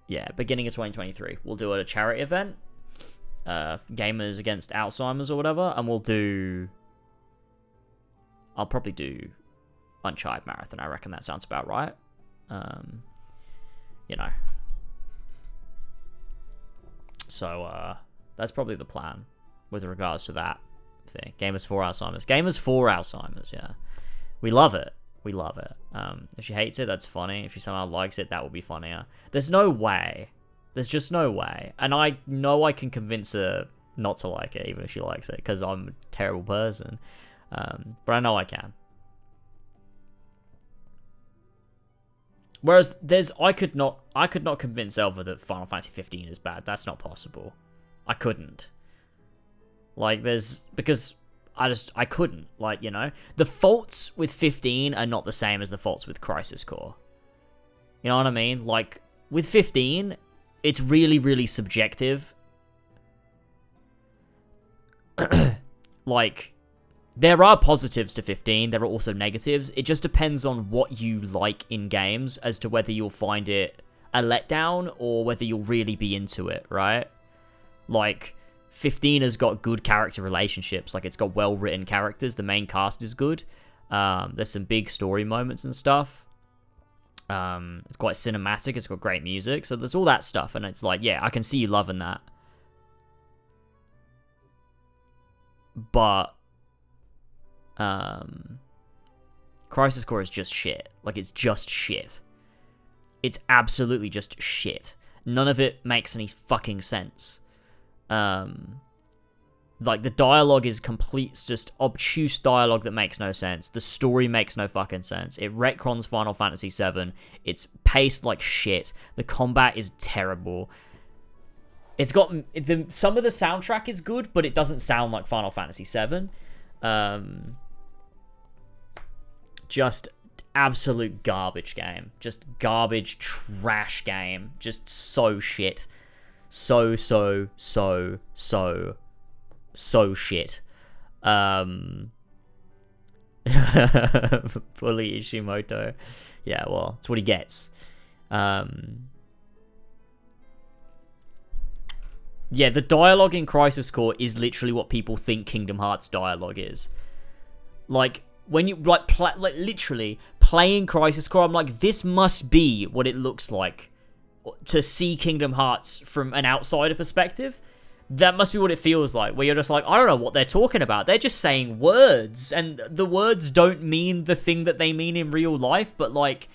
Speaker 1: yeah, beginning of 2023, we'll do a charity event, Gamers Against Alzheimer's or whatever, and I'll probably do Uncharted Marathon. I reckon that sounds about right. You know. So, that's probably the plan with regards to that thing. Gamers for Alzheimer's. Gamers for Alzheimer's, yeah. We love it. We love it. If she hates it, that's funny. If she somehow likes it, that will be funnier. There's no way. There's just no way. And I know I can convince her not to like it, even if she likes it, because I'm a terrible person. But I know I can. Whereas I could not convince Elva that Final Fantasy 15 is bad. That's not possible. I couldn't. Like, because I couldn't. Like, you know, the faults with 15 are not the same as the faults with Crisis Core. You know what I mean? Like, with 15, it's really, really subjective. Like, there are positives to 15, there are also negatives. It just depends on what you like in games as to whether you'll find it a letdown or whether you'll really be into it, right? Like, 15 has got good character relationships. Like, it's got well-written characters. The main cast is good. There's some big story moments and stuff. It's quite cinematic. It's got great music. So there's all that stuff. And it's like, yeah, I can see you loving that. But Crisis Core is just shit. Like, it's just shit. It's absolutely just shit. None of it makes any fucking sense. Like, the dialogue is complete, just obtuse dialogue that makes no sense. The story makes no fucking sense. It retcons Final Fantasy VII. It's paced like shit. The combat is terrible. It's got some of the soundtrack is good, but it doesn't sound like Final Fantasy VII. Just absolute garbage game. Just garbage trash game. Just so shit. So shit. Bully Ishimoto. Yeah, well, that's what he gets. Yeah, the dialogue in Crisis Core is literally what people think Kingdom Hearts dialogue is. Like, when you, like literally playing Crisis Core, I'm like, this must be what it looks like to see Kingdom Hearts from an outsider perspective. That must be what it feels like, where you're just like, I don't know what they're talking about. They're just saying words, and the words don't mean the thing that they mean in real life, but, like,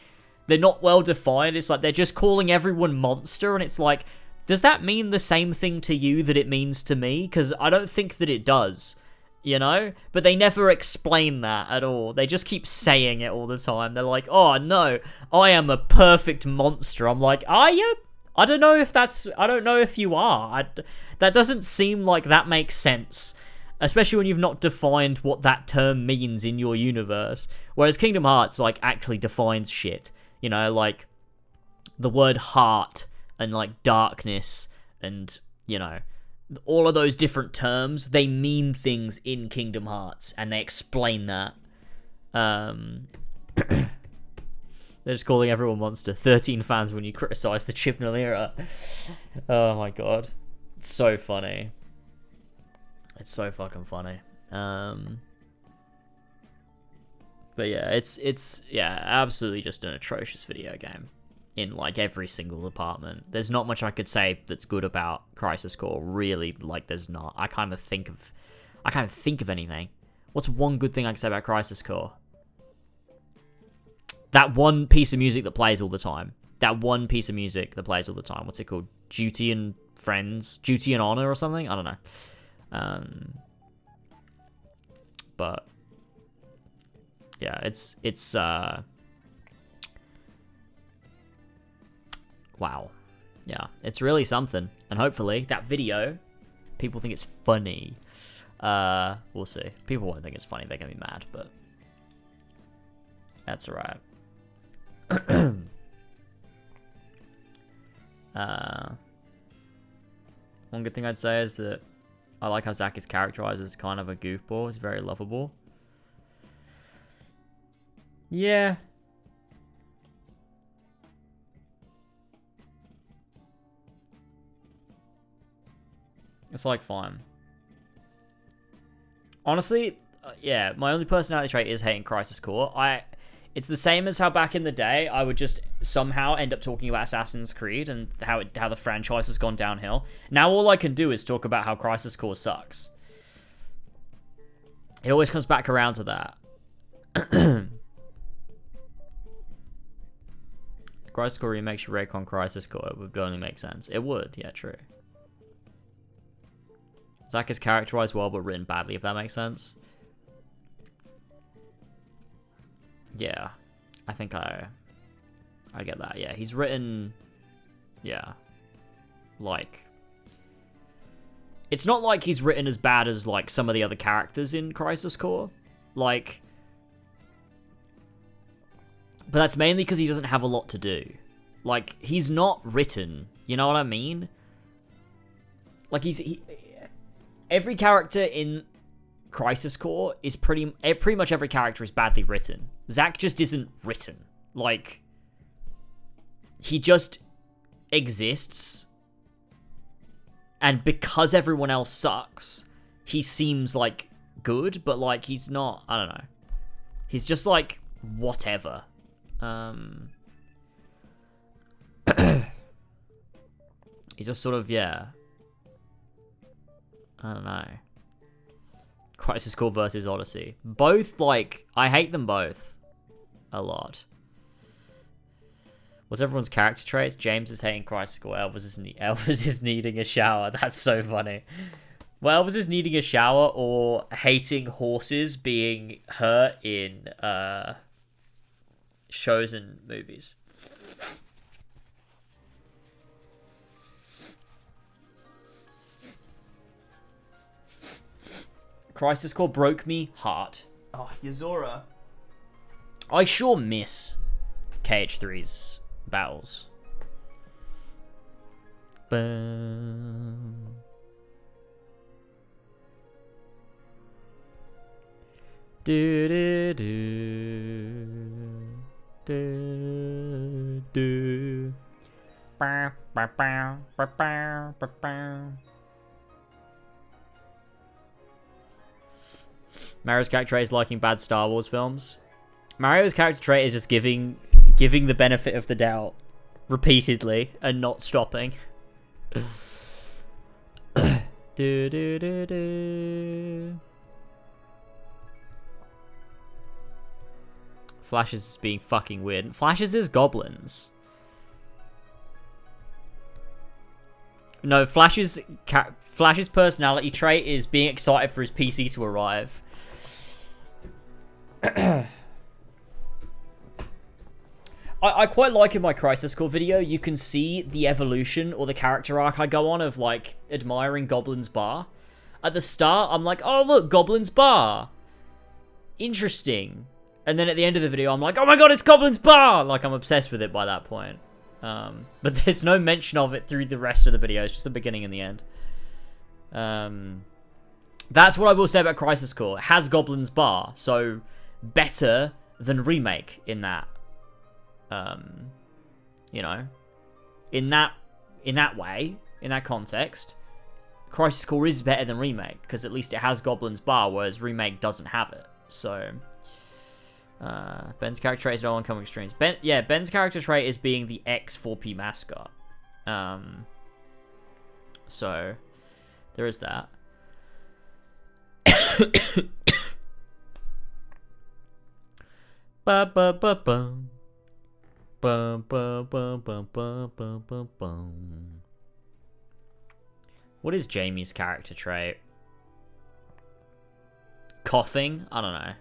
Speaker 1: they're not well defined. It's like they're just calling everyone monster, and it's like, does that mean the same thing to you that it means to me? Because I don't think that it does, you know? But they never explain that at all. They just keep saying it all the time. They're like, oh no, I am a perfect monster. I'm like, are you? I don't know if you are. That doesn't seem like that makes sense. Especially when you've not defined what that term means in your universe. Whereas Kingdom Hearts, like, actually defines shit. You know, like, the word heart and, like, darkness and, you know, all of those different terms, they mean things in Kingdom Hearts, and they explain that. They're just calling everyone monster. 13 fans when you criticize the Chibnall era. Oh my god. It's so funny. It's so fucking funny. But yeah, it's absolutely just an atrocious video game in, like, every single department. There's not much I could say that's good about Crisis Core, really. Like, there's not. I can't think of anything. What's one good thing I can say about Crisis Core? That one piece of music that plays all the time. What's it called? Duty and Friends? Duty and Honor or something? I don't know. but yeah, it's wow. Yeah, it's really something. And hopefully that video, people think it's funny. We'll see. People won't think it's funny. They're going to be mad, but that's alright. One good thing I'd say is that I like how Zack is characterized as kind of a goofball. He's very lovable. Yeah. It's like fine. Honestly, yeah, my only personality trait is hating Crisis Core. It's the same as how back in the day I would just somehow end up talking about Assassin's Creed and how the franchise has gone downhill. Now all I can do is talk about how Crisis Core sucks. It always comes back around to that. Crisis Core remake should rake on Crisis Core. It would only make sense. It would, yeah, true. Zack is characterized well but written badly, if that makes sense. Yeah, I think I get that. Yeah, he's written, yeah, like, it's not like he's written as bad as like some of the other characters in Crisis Core, like, but that's mainly because he doesn't have a lot to do. Like, he's not written, you know what I mean? Like, every character in Crisis Core is pretty much every character is badly written. Zack just isn't written. Like, he just exists, and because everyone else sucks, he seems like good, but like he's not. I don't know. He's just like whatever. He just sort of, yeah. I don't know. Crisis Core versus Odyssey. Both, like, I hate them both a lot. What's everyone's character traits? James is hating Crisis Core. Elvis is needing a shower. That's so funny. Well, Elvis is needing a shower or hating horses being hurt in shows and movies. Crisis Core broke me heart. Oh, Yuzora. I sure miss KH3's battles. Bum. Do do do do do. Bow, bow, bow, bow, bow, bow, bow. Mario's character trait is liking bad Star Wars films. Mario's character trait is just giving the benefit of the doubt repeatedly and not stopping. Do do do do. Flash is being fucking weird. Flash is his goblins. No, Flash's personality trait is being excited for his PC to arrive. I quite like in my Crisis Core video, you can see the evolution or the character arc I go on of, like, admiring Goblin's Bar. At the start, I'm like, oh, look, Goblin's Bar. Interesting. And then at the end of the video, I'm like, oh my god, it's Goblin's Bar! Like, I'm obsessed with it by that point. But there's no mention of it through the rest of the video. It's just the beginning and the end. That's what I will say about Crisis Core. It has Goblin's Bar, so better than Remake in that. You know, in that way, in that context, Crisis Core is better than Remake because at least it has Goblin's Bar, whereas Remake doesn't have it. So, Ben's character trait is all oncoming streams. Ben's character trait is being the X4P mascot. So there is that. Ba ba ba bum. Bum bum bum bum bum bum bum bum. What is Jamie's character trait? coughing. I don't know.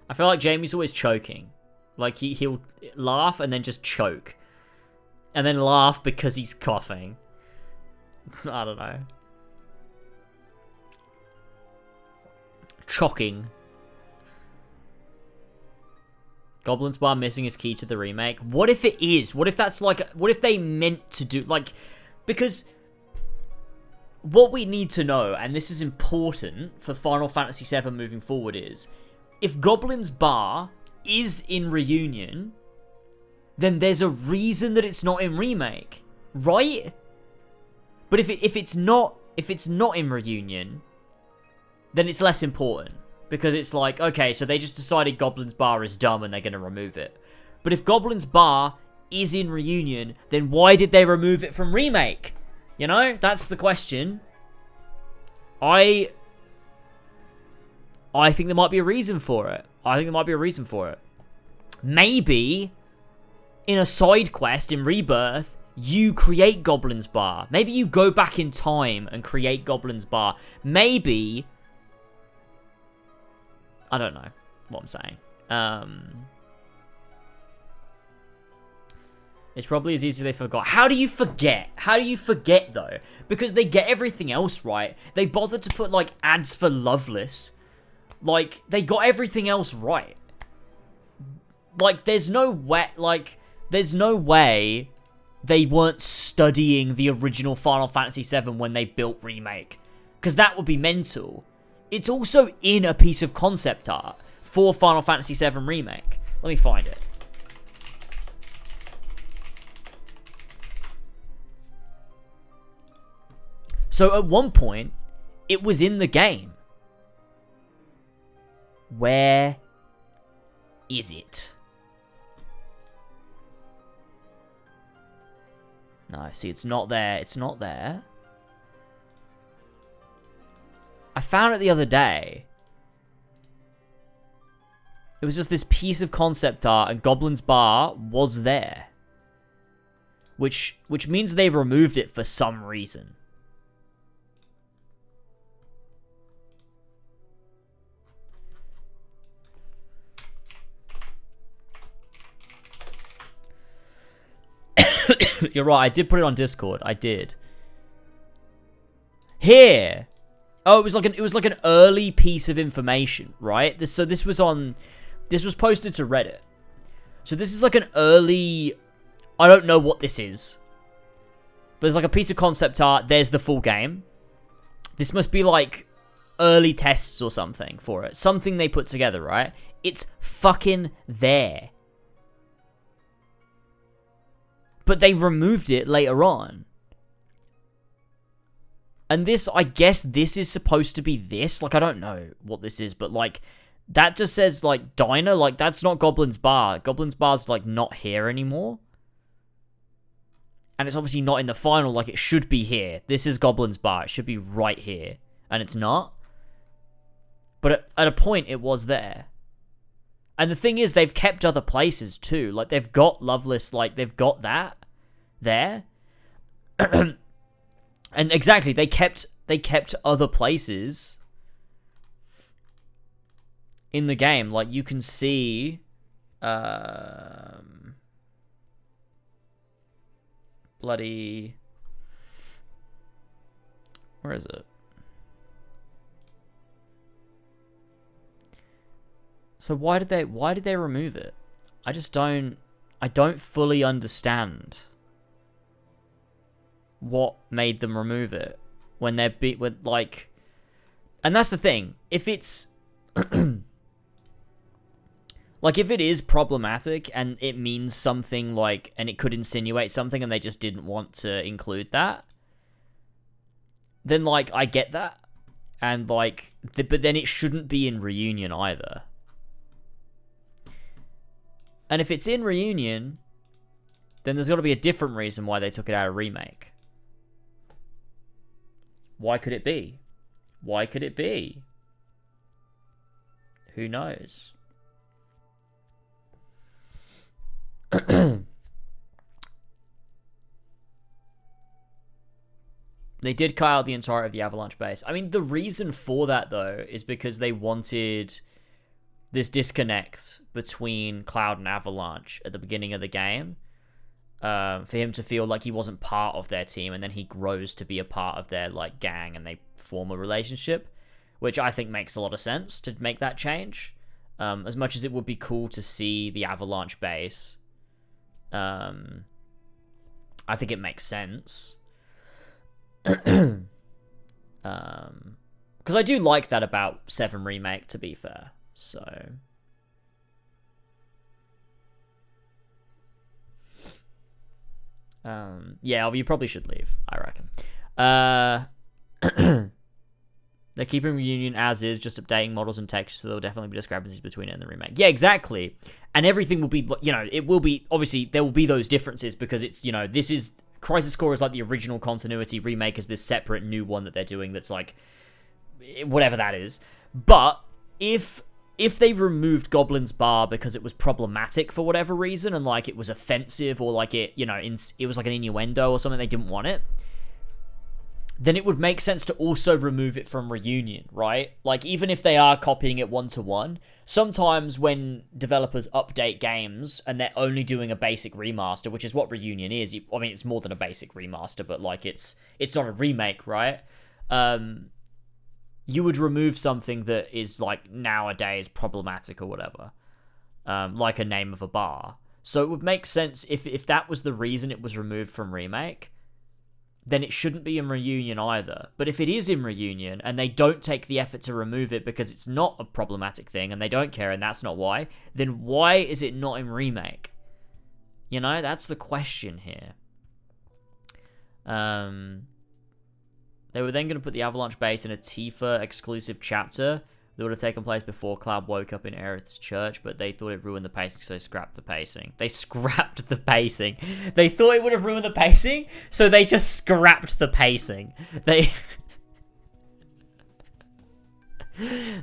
Speaker 1: I feel like Jamie's always choking. Like, he'll laugh and then just choke. And then laugh because he's coughing. I don't know. Chocking. Goblin's Bar missing is key to the remake. What if it is? What if that's like... What if they meant to do... Like... Because... What we need to know, and this is important for Final Fantasy VII moving forward, is... If Goblin's Bar is in Reunion... Then there's a reason that it's not in Remake. Right? But if it's not in Reunion... Then it's less important. Because it's like, okay, so they just decided Goblin's Bar is dumb and they're going to remove it. But if Goblin's Bar is in Reunion, then why did they remove it from Remake? You know, that's the question. I think there might be a reason for it. Maybe in a side quest in Rebirth, you create Goblin's Bar. Maybe you go back in time and create Goblin's Bar. Maybe... I don't know what I'm saying. It's probably as easy as they forgot. How do you forget? How do you forget, though? Because they get everything else right. They bothered to put, like, ads for Loveless. Like, they got everything else right. Like, there's no way they weren't studying the original Final Fantasy VII when they built Remake. Because that would be mental. It's also in a piece of concept art for Final Fantasy VII Remake. Let me find it. So at one point, it was in the game. Where is it? No, see, it's not there. It's not there. I found it the other day. It was just this piece of concept art, and Goblin's Bar was there. Which means they removed it for some reason. You're right, I did put it on Discord. I did. Here! Oh, it was like an early piece of information, right? This was posted to Reddit. So this is like an early, I don't know what this is. But it's like a piece of concept art. There's the full game. This must be like early tests or something for it. Something they put together, right? It's fucking there. But they removed it later on. And this, I guess this is supposed to be this. Like, I don't know what this is, but, like, that just says, like, diner. Like, that's not Goblin's Bar. Goblin's Bar's, like, not here anymore. And it's obviously not in the final. Like, it should be here. This is Goblin's Bar. It should be right here. And it's not. But at a point, it was there. And the thing is, they've kept other places, too. Like, they've got Loveless. Like, they've got that there. And exactly, they kept other places in the game. Like, you can see... bloody... Where is it? So why did they remove it? I don't fully understand what made them remove it when they're like, and that's the thing. If it's like, if it is problematic and it means something, like, and it could insinuate something and they just didn't want to include that, then, like, I get that. And, like, but then it shouldn't be in Reunion either. And if it's in Reunion, then there's got to be a different reason why they took it out of Remake. Why could it be? Why could it be? Who knows? They did cut out the entirety of the Avalanche base. I mean, the reason for that, though, is because they wanted this disconnect between Cloud and Avalanche at the beginning of the game, for him to feel like he wasn't part of their team, and then he grows to be a part of their like gang, and they form a relationship, which I think makes a lot of sense to make that change. As much as it would be cool to see the Avalanche base, I think it makes sense. Because I do like that about 7 Remake, to be fair. So yeah, you probably should leave, I reckon. They're keeping Reunion as is, just updating models and textures, so there'll definitely be discrepancies between it and the remake. Yeah, exactly. And everything will be, you know, it will be, obviously, there will be those differences because it's, you know, this is, Crisis Core is like the original continuity, Remake is this separate new one that they're doing that's like, whatever that is. But if they removed Goblin's Bar because it was problematic for whatever reason, and like it was offensive, or like it, you know, it was like an innuendo or something, they didn't want it, then it would make sense to also remove it from Reunion, right? Like, even if they are copying it one-to-one, sometimes when developers update games and they're only doing a basic remaster, which is what Reunion is, I mean, it's more than a basic remaster, but, like, it's not a remake, right? You would remove something that is, like, nowadays problematic or whatever, like a name of a bar. So it would make sense if that was the reason it was removed from Remake, then it shouldn't be in Reunion either. But if it is in Reunion, and they don't take the effort to remove it because it's not a problematic thing, and they don't care, and that's not why, then why is it not in Remake? You know, that's the question here. They were then going to put the Avalanche base in a Tifa exclusive chapter that would have taken place before Cloud woke up in Aerith's church, but they thought it ruined the pacing, so they scrapped the pacing. They scrapped the pacing. They thought it would have ruined the pacing, so they just scrapped the pacing.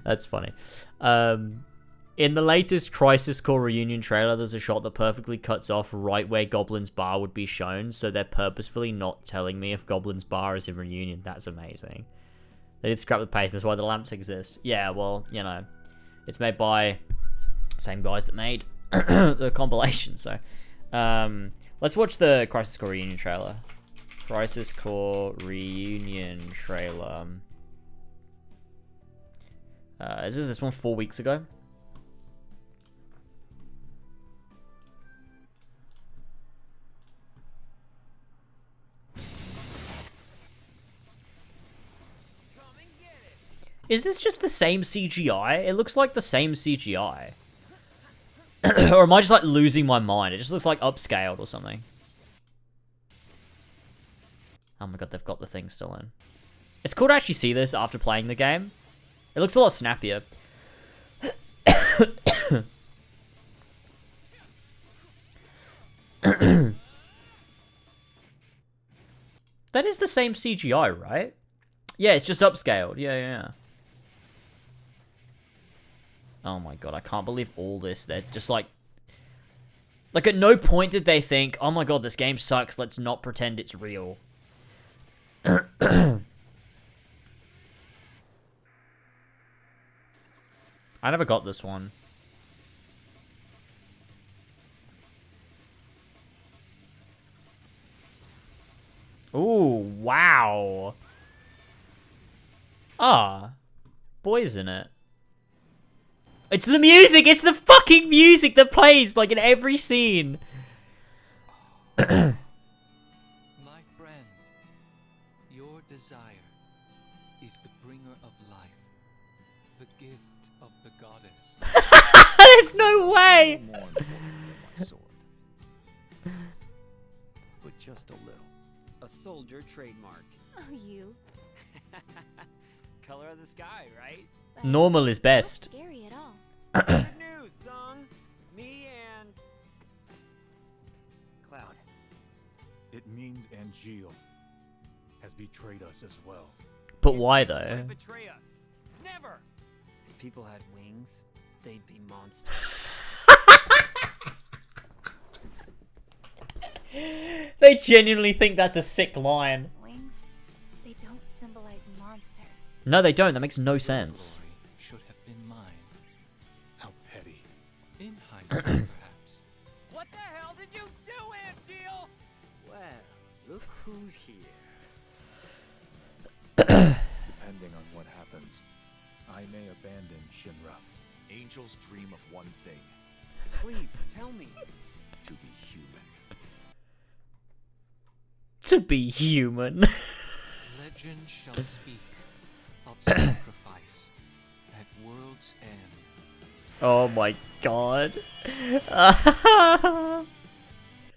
Speaker 1: That's funny. In the latest Crisis Core Reunion trailer, there's a shot that perfectly cuts off right where Goblin's Bar would be shown, so they're purposefully not telling me if Goblin's Bar is in Reunion. That's amazing. They did scrap the pace, that's why the lamps exist. Yeah, well, you know, it's made by same guys that made the compilation, so. Let's watch the Crisis Core Reunion trailer. Crisis Core Reunion trailer. Is this one 4 weeks ago? Is this just the same CGI? It looks like the same CGI. Or am I just like losing my mind? It just looks like upscaled or something. Oh my god, they've got the thing still in. It's cool to actually see this after playing the game. It looks a lot snappier. That is the same CGI, right? Yeah, it's just upscaled. Yeah. Oh my god, I can't believe all this. They're just like at no point did they think, oh my god, this game sucks, let's not pretend it's real. I never got this one. Ooh, wow. Ah, boys in it. It's the music! It's the fucking music that plays, like, in every scene!
Speaker 3: My friend, your desire is the bringer of life, the gift of the goddess.
Speaker 1: There's no way!
Speaker 6: More important than my sword. But just a little.
Speaker 7: A soldier trademark.
Speaker 5: Oh, you.
Speaker 7: Color of the sky, right?
Speaker 5: But
Speaker 1: Normal is
Speaker 5: not
Speaker 1: best.
Speaker 5: scary at all.
Speaker 7: Good news, Song. Me and Cloud.
Speaker 8: It means Angeal has betrayed us as well.
Speaker 1: But why, though?
Speaker 7: Would betray us. Never. If people had wings, they'd be monsters.
Speaker 1: They genuinely think that's a sick line.
Speaker 5: Wings, they'd
Speaker 1: No, they don't. That makes no sense.
Speaker 8: Glory should have been mine. How petty. In hindsight, perhaps.
Speaker 7: What the hell did you do, Angeal?
Speaker 9: Well, look who's here.
Speaker 8: Depending on what happens, I may abandon Shinra.
Speaker 6: Angels dream of one thing,
Speaker 9: Please tell me.
Speaker 6: to be human.
Speaker 1: To be human.
Speaker 7: Legend shall speak of sacrifice at world's end.
Speaker 1: Oh my god.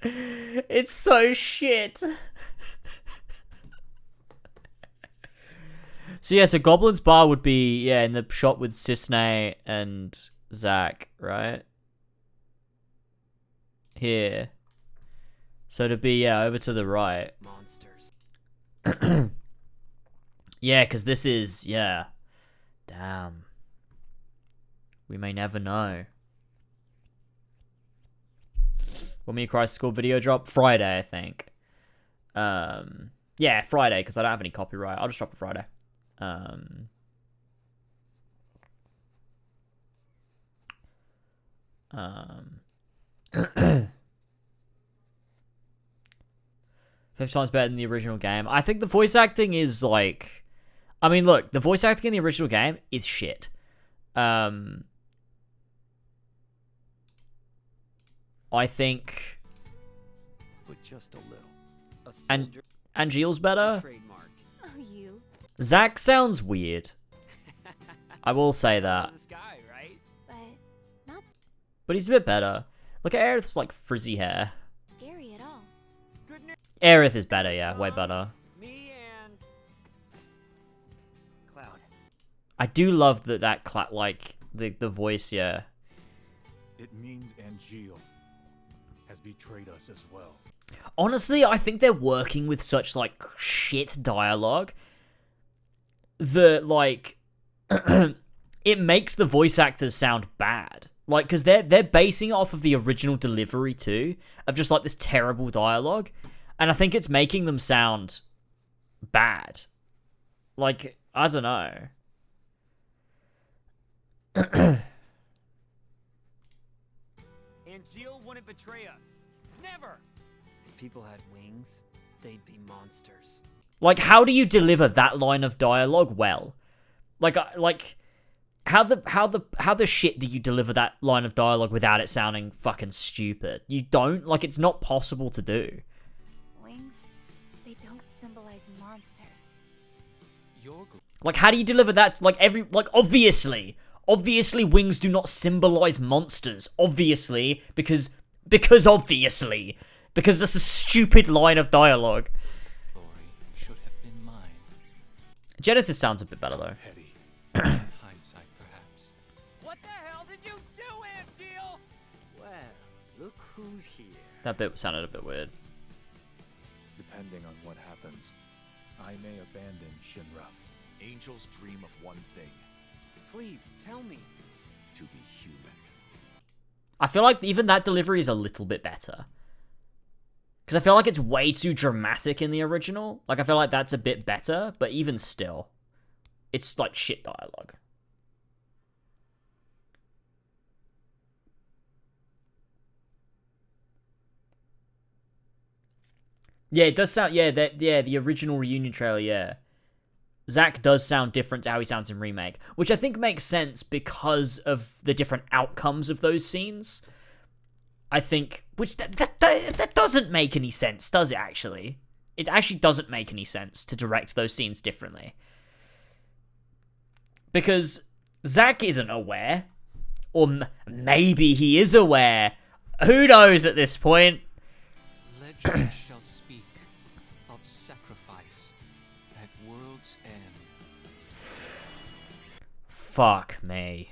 Speaker 1: It's so shit. So yeah, so Goblin's Bar would be, yeah, in the shop with Cisne and Zack, right? Here. So to be, yeah, over to the right.
Speaker 9: Monsters.
Speaker 1: Yeah, because this is, yeah. Damn. We may never know. When me Crisis Core video drop? Friday, I think. Yeah, Friday, because I don't have any copyright. I'll just drop it Friday. Fifth times better than the original game. I think the voice acting is like... I mean, look, the voice acting in the original game is shit. I think...
Speaker 9: But just a little. A
Speaker 1: And
Speaker 9: soldier
Speaker 1: Angeal's better.
Speaker 9: trademark.
Speaker 5: Oh, you.
Speaker 1: Zack sounds weird. I will say that.
Speaker 9: This guy, right?
Speaker 5: But not
Speaker 1: But he's a bit better. Look at Aerith's like frizzy hair.
Speaker 5: scary at all.
Speaker 9: Good news.
Speaker 1: Aerith is better, yeah, way better.
Speaker 9: Me and Cloud.
Speaker 1: I do love that like the voice, yeah.
Speaker 8: It means Angeal has betrayed us as well.
Speaker 1: Honestly, I think they're working with such like shit dialogue that like it makes the voice actors sound bad. Like, because they're basing it off of the original delivery too, of just like this terrible dialogue, and I think it's making them sound bad. Like, I don't know.
Speaker 7: Angeal wouldn't betray us. Never!
Speaker 9: If people had wings, they'd be monsters.
Speaker 1: Like, how do you deliver that line of dialogue well? Like, how the shit do you deliver that line of dialogue without it sounding fucking stupid? You don't. Like, it's not possible to do.
Speaker 5: Wings, they don't symbolize monsters.
Speaker 7: Your
Speaker 1: Like, how do you deliver that? Like, obviously, wings do not symbolize monsters. Obviously, because that's a stupid line of dialogue.
Speaker 7: glory should have been mine.
Speaker 1: Genesis sounds a bit better though.
Speaker 8: Petty.
Speaker 7: In hindsight, perhaps. What the hell did you do, Angeal?
Speaker 9: Well, look who's here.
Speaker 1: That bit sounded a bit weird.
Speaker 8: Depending on what happens, I may abandon Shinra.
Speaker 6: Angels dream of one thing,
Speaker 9: Please tell me.
Speaker 6: to be human.
Speaker 1: I feel like even that delivery is a little bit better. Because I feel like it's way too dramatic in the original. Like, I feel like that's a bit better, but even still, it's like shit dialogue. Yeah, it does sound, yeah, the original reunion trailer, yeah. Zack does sound different to how he sounds in Remake, which I think makes sense because of the different outcomes of those scenes. I think, which that doesn't make any sense, does it, actually? It actually doesn't make any sense to direct those scenes differently. Because Zack isn't aware, or maybe he is aware. Who knows at this point?
Speaker 7: Legend shall speak of sacrifice at world's end.
Speaker 1: Fuck me.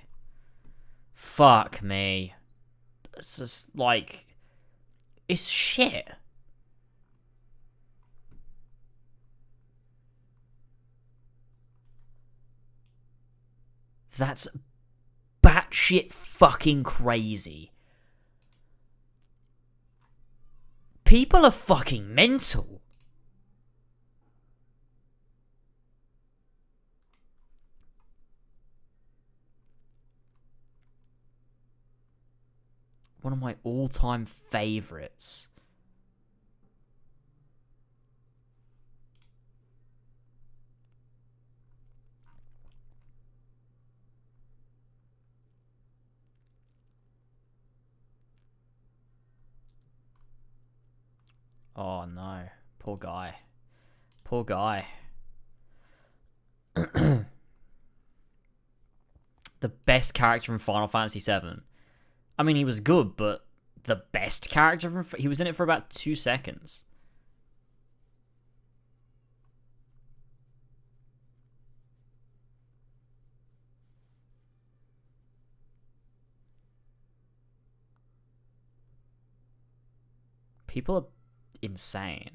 Speaker 1: Fuck me. It's just like, it's shit. That's batshit fucking crazy. People are fucking mental. One of my all-time favorites. Oh no, poor guy. Poor guy. The best character from Final Fantasy VII. I mean, he was good, but the best character from... He was in it for about 2 seconds. People are insane.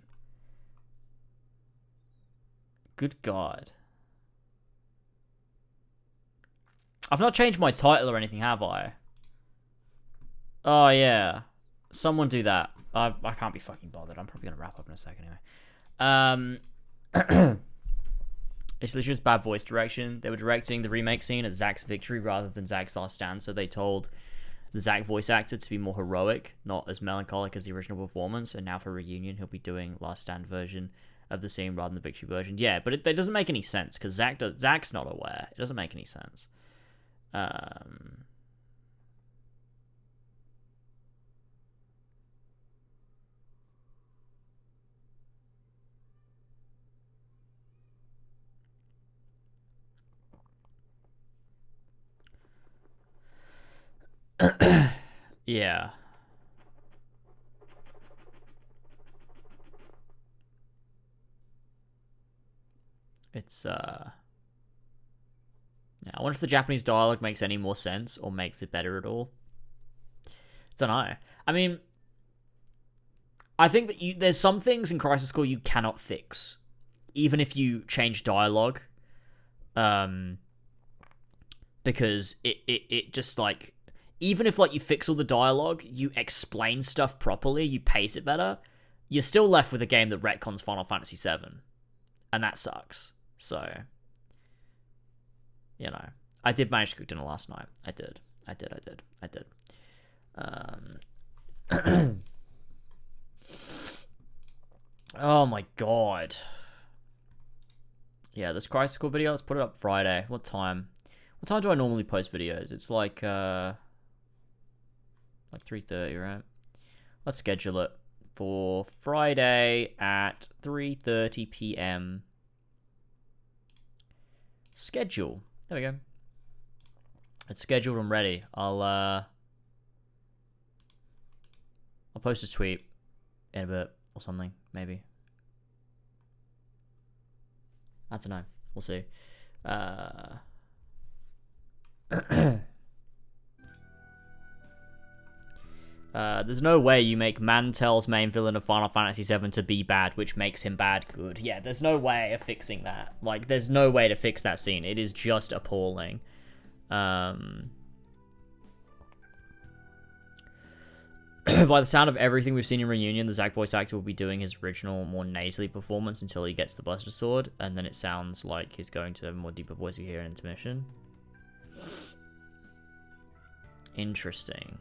Speaker 1: Good God. I've not changed my title or anything, have I? Oh, yeah. Someone do that. I can't be fucking bothered. I'm probably going to wrap up in a second anyway. It's literally just bad voice direction. They were directing the remake scene as Zack's victory rather than Zack's last stand, so they told the Zack voice actor to be more heroic, not as melancholic as the original performance, and now for Reunion, he'll be doing last stand version of the scene rather than the victory version. Yeah, but it doesn't make any sense, because Zack's not aware. It doesn't make any sense. Yeah. It's, yeah, I wonder if the Japanese dialogue makes any more sense or makes it better at all. Don't know. I mean, I think that there's some things in Crisis Core you cannot fix, even if you change dialogue. Because it just, like, even if, like, you fix all the dialogue, you explain stuff properly, you pace it better, you're still left with a game that retcons Final Fantasy VII. And that sucks. So, you know. I did manage to cook dinner last night. I did. Oh my god. Yeah, this Crisis Core video, let's put it up Friday. What time? What time do I normally post videos? It's like 3:30, right? Let's schedule it for Friday at 3:30 p.m. Schedule. There we go. It's scheduled and ready. I'll post a tweet in a bit or something, maybe. I don't know. We'll see. There's no way you make Mantel's main villain of Final Fantasy VII to be bad, which makes him bad good. Yeah, there's no way of fixing that. Like, there's no way to fix that scene. It is just appalling. By the sound of everything we've seen in Reunion, the Zack voice actor will be doing his original, more nasally performance until he gets the Buster Sword, and then it sounds like he's going to have a more deeper voice we hear in intermission. Interesting.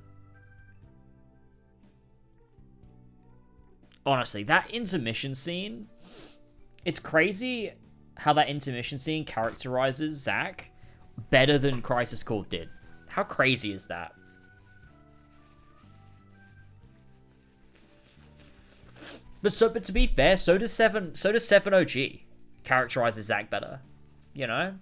Speaker 1: Honestly, that intermission scene, it's crazy how that intermission scene characterizes Zack better than Crisis Core did. How crazy is that? But to be fair, so does 7 OG characterizes Zack better. You know?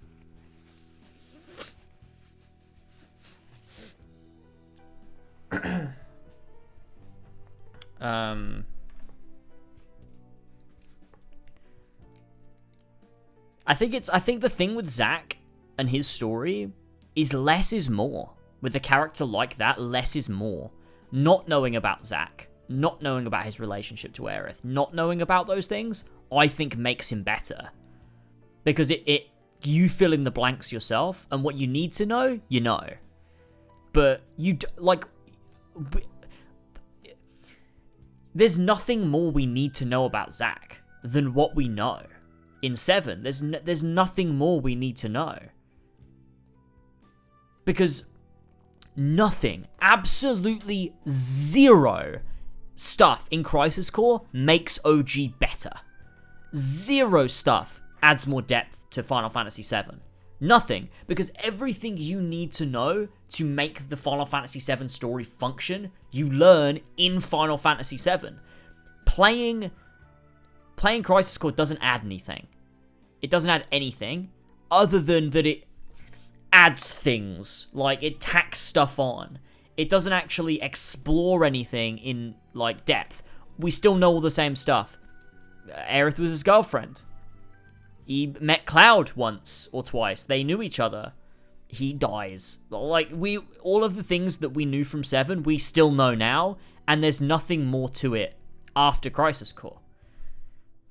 Speaker 1: I think the thing with Zack and his story is less is more. With a character like that, less is more. Not knowing about Zack, not knowing about his relationship to Aerith, not knowing about those things, I think makes him better. Because you fill in the blanks yourself, and what you need to know, you know. But there's nothing more we need to know about Zack than what we know. In 7, there's nothing more we need to know. Because nothing, absolutely zero stuff in Crisis Core makes OG better. Zero stuff adds more depth to Final Fantasy VII. Nothing, because everything you need to know to make the Final Fantasy VII story function, you learn in Final Fantasy VII. Playing Crisis Core doesn't add anything. It doesn't add anything other than that it adds things, like it tacks stuff on. It doesn't actually explore anything in like depth. We still know all the same stuff. Aerith was his girlfriend. He met Cloud once or twice. They knew each other. He dies. Like, all of the things that we knew from 7, we still know now, and there's nothing more to it after Crisis Core.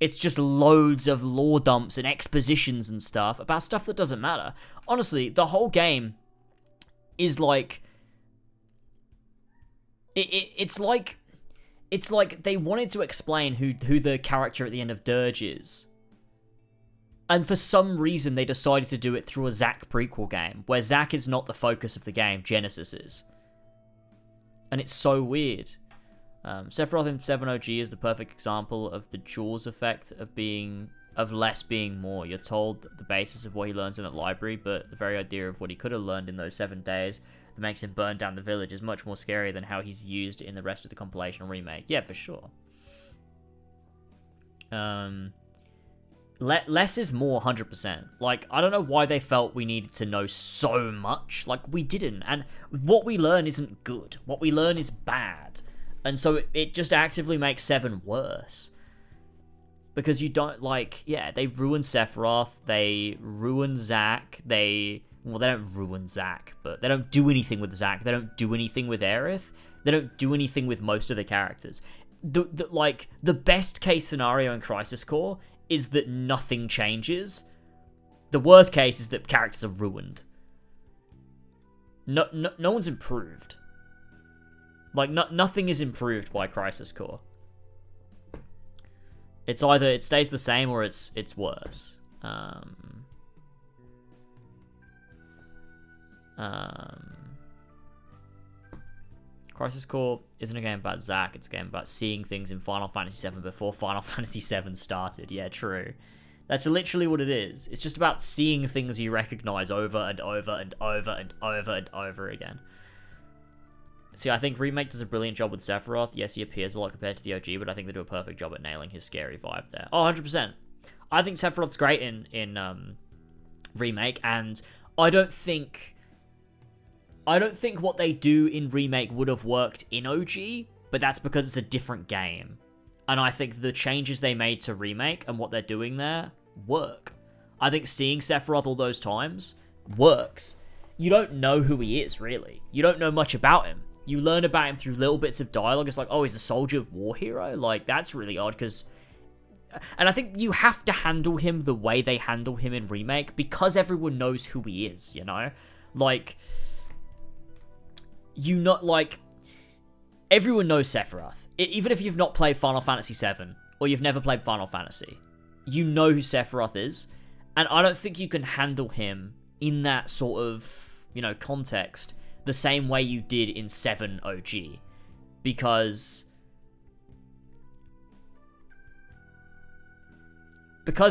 Speaker 1: It's just loads of lore dumps and expositions and stuff about stuff that doesn't matter. Honestly, the whole game is like... It's like they wanted to explain who the character at the end of Dirge is. And for some reason, they decided to do it through a Zack prequel game, where Zack is not the focus of the game, Genesis is. And it's so weird. Sephiroth in 7 OG is the perfect example of the Jaws effect of less being more. You're told the basis of what he learns in that library, but the very idea of what he could have learned in those 7 days that makes him burn down the village is much more scary than how he's used in the rest of the compilation remake. Yeah, for sure. Less is more, 100%. Like, I don't know why they felt we needed to know so much. Like, we didn't. And what we learn isn't good. What we learn is bad. And so it just actively makes 7 worse. Because you don't, like, yeah, they ruin Sephiroth. They ruin Zack. Well, they don't ruin Zack, but they don't do anything with Zack. They don't do anything with Aerith. They don't do anything with most of the characters. The best case scenario in Crisis Core is that nothing changes. The worst case is that characters are ruined. No one's improved. Like, nothing is improved by Crisis Core. It's either it stays the same or it's worse. Crisis Core isn't a game about Zack, it's a game about seeing things in Final Fantasy VII before Final Fantasy VII started. Yeah, true. That's literally what it is. It's just about seeing things you recognize over and over and over and over and over again. See, I think Remake does a brilliant job with Sephiroth. Yes, he appears a lot compared to the OG, but I think they do a perfect job at nailing his scary vibe there. Oh, 100%. I think Sephiroth's great in Remake, and I don't think what they do in Remake would have worked in OG, but that's because it's a different game. And I think the changes they made to Remake and what they're doing there work. I think seeing Sephiroth all those times works. You don't know who he is, really. You don't know much about him. You learn about him through little bits of dialogue. It's like, oh, he's a soldier war hero? Like, that's really odd, because... And I think you have to handle him the way they handle him in Remake, because everyone knows who he is, you know? Like... everyone knows Sephiroth. Even if you've not played Final Fantasy VII, or you've never played Final Fantasy, you know who Sephiroth is, and I don't think you can handle him in that sort of, context the same way you did in 7 OG, because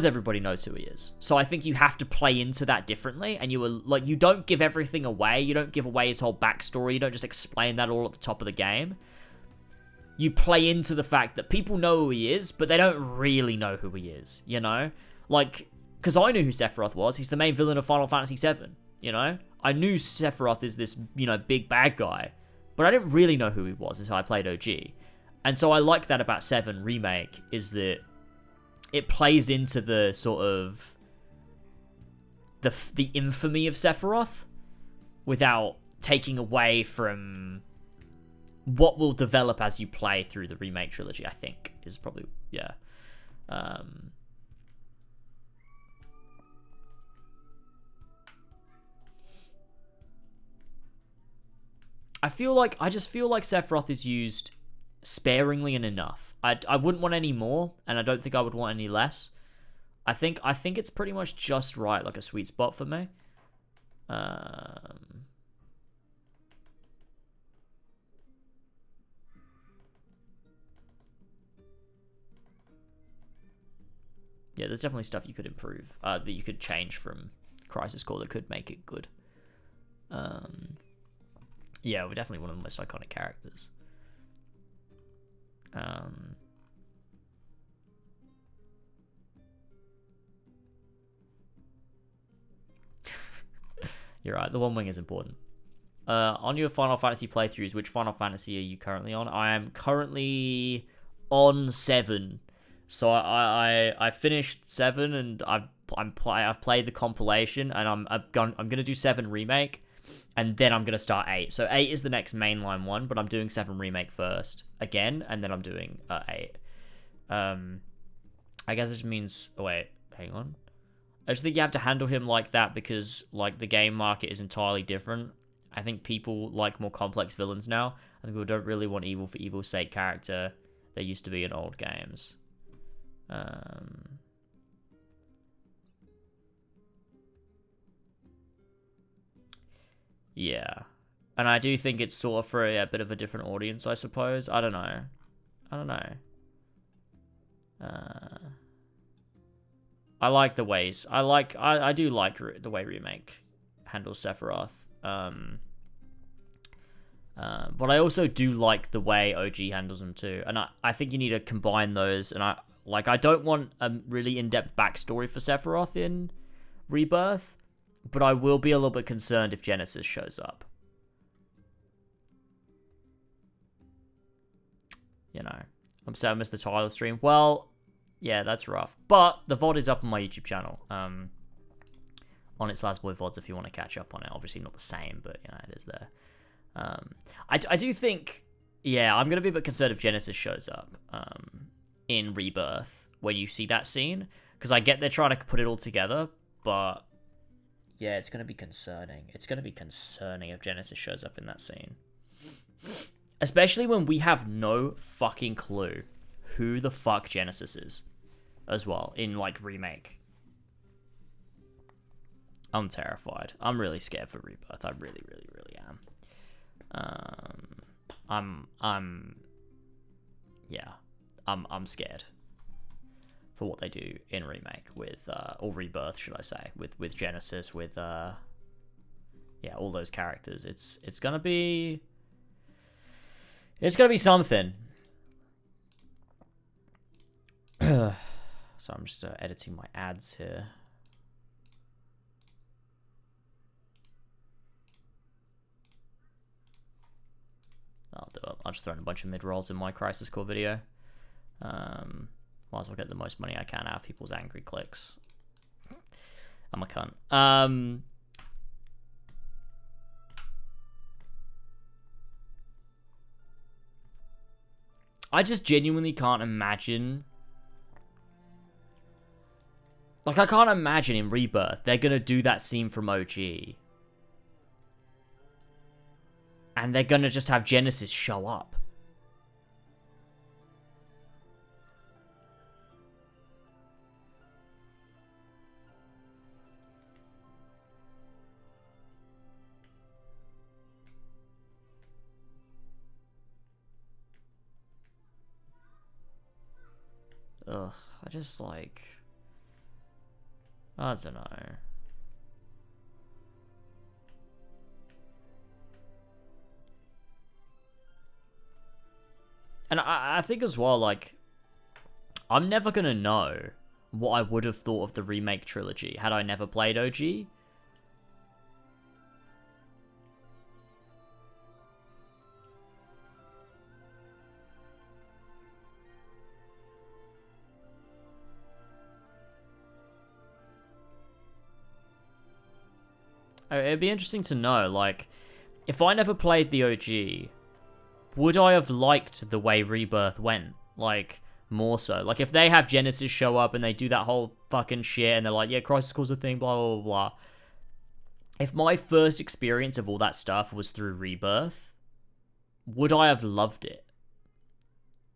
Speaker 1: everybody knows who he is. So I think you have to play into that differently, and you don't give everything away. You don't give away his whole backstory. You don't just explain that all at the top of the game. You play into the fact that people know who he is, but they don't really know who he is, Like, because I knew who Sephiroth was. He's the main villain of Final Fantasy VII, I knew Sephiroth is this, big bad guy, but I didn't really know who he was until I played OG. And so I like that about 7 Remake, is that it plays into the sort of the infamy of Sephiroth without taking away from what will develop as you play through the Remake trilogy, I think, is probably, yeah. I just feel like Sephiroth is used sparingly and enough. I wouldn't want any more, and I don't think I would want any less. I think it's pretty much just right, like a sweet spot for me. yeah, there's definitely stuff you could improve, that you could change from Crisis Core that could make it good. Yeah, we're definitely one of the most iconic characters. You're right, the one wing is important. On your Final Fantasy playthroughs, which Final Fantasy are you currently on? I am currently on 7. So I finished 7 and I've played the compilation, and I'm gonna do 7 remake, and then I'm gonna start 8. So 8 is the next mainline one, but I'm doing 7 remake first again, and then I'm doing 8. I guess it means. Oh wait, hang on. I just think you have to handle him like that because like the game market is entirely different. I think people like more complex villains now. I think people don't really want evil for evil's sake character they used to be in old games. Yeah. And I do think it's sort of for a bit of a different audience, I suppose. I don't know. I like the ways. I do like the way Remake handles Sephiroth. But I also do like the way OG handles them too. And I think you need to combine those. And I don't want a really in-depth backstory for Sephiroth in Rebirth, but I will be a little bit concerned if Genesis shows up. You know, I'm sad I missed the Tyler stream. Well, yeah, that's rough. But the VOD is up on my YouTube channel. On its Last Boy VODs if you want to catch up on it. Obviously not the same, but you know, it is there. I do think, yeah, I'm going to be a bit concerned if Genesis shows up in Rebirth when you see that scene. Because I get they're trying to put it all together, but yeah, it's going to be concerning. It's going to be concerning if Genesis shows up in that scene. Especially when we have no fucking clue who the fuck Genesis is as well in, like, Remake. I'm terrified. I'm really scared for Rebirth. I really, really, really am. I'm scared for what they do in Remake with, or Rebirth, should I say, with Genesis, with, yeah, all those characters. It's gonna be something. So I'm just editing my ads here. I'll do it. I'll just throw in a bunch of mid-rolls in my Crisis Core video. Might as well get the most money I can out of people's angry clicks. I'm a cunt. I just genuinely can't imagine. Like, I can't imagine in Rebirth they're gonna do that scene from OG. And they're gonna just have Genesis show up. Ugh, I just like... I don't know. And I think as well, like, I'm never gonna know what I would have thought of the Remake trilogy had I never played OG. It'd be interesting to know, like, if I never played the OG, would I have liked the way Rebirth went? Like, more so. Like, if they have Genesis show up and they do that whole fucking shit and they're like, yeah, Crisis Core's a thing, blah, blah, blah, blah. If my first experience of all that stuff was through Rebirth, would I have loved it?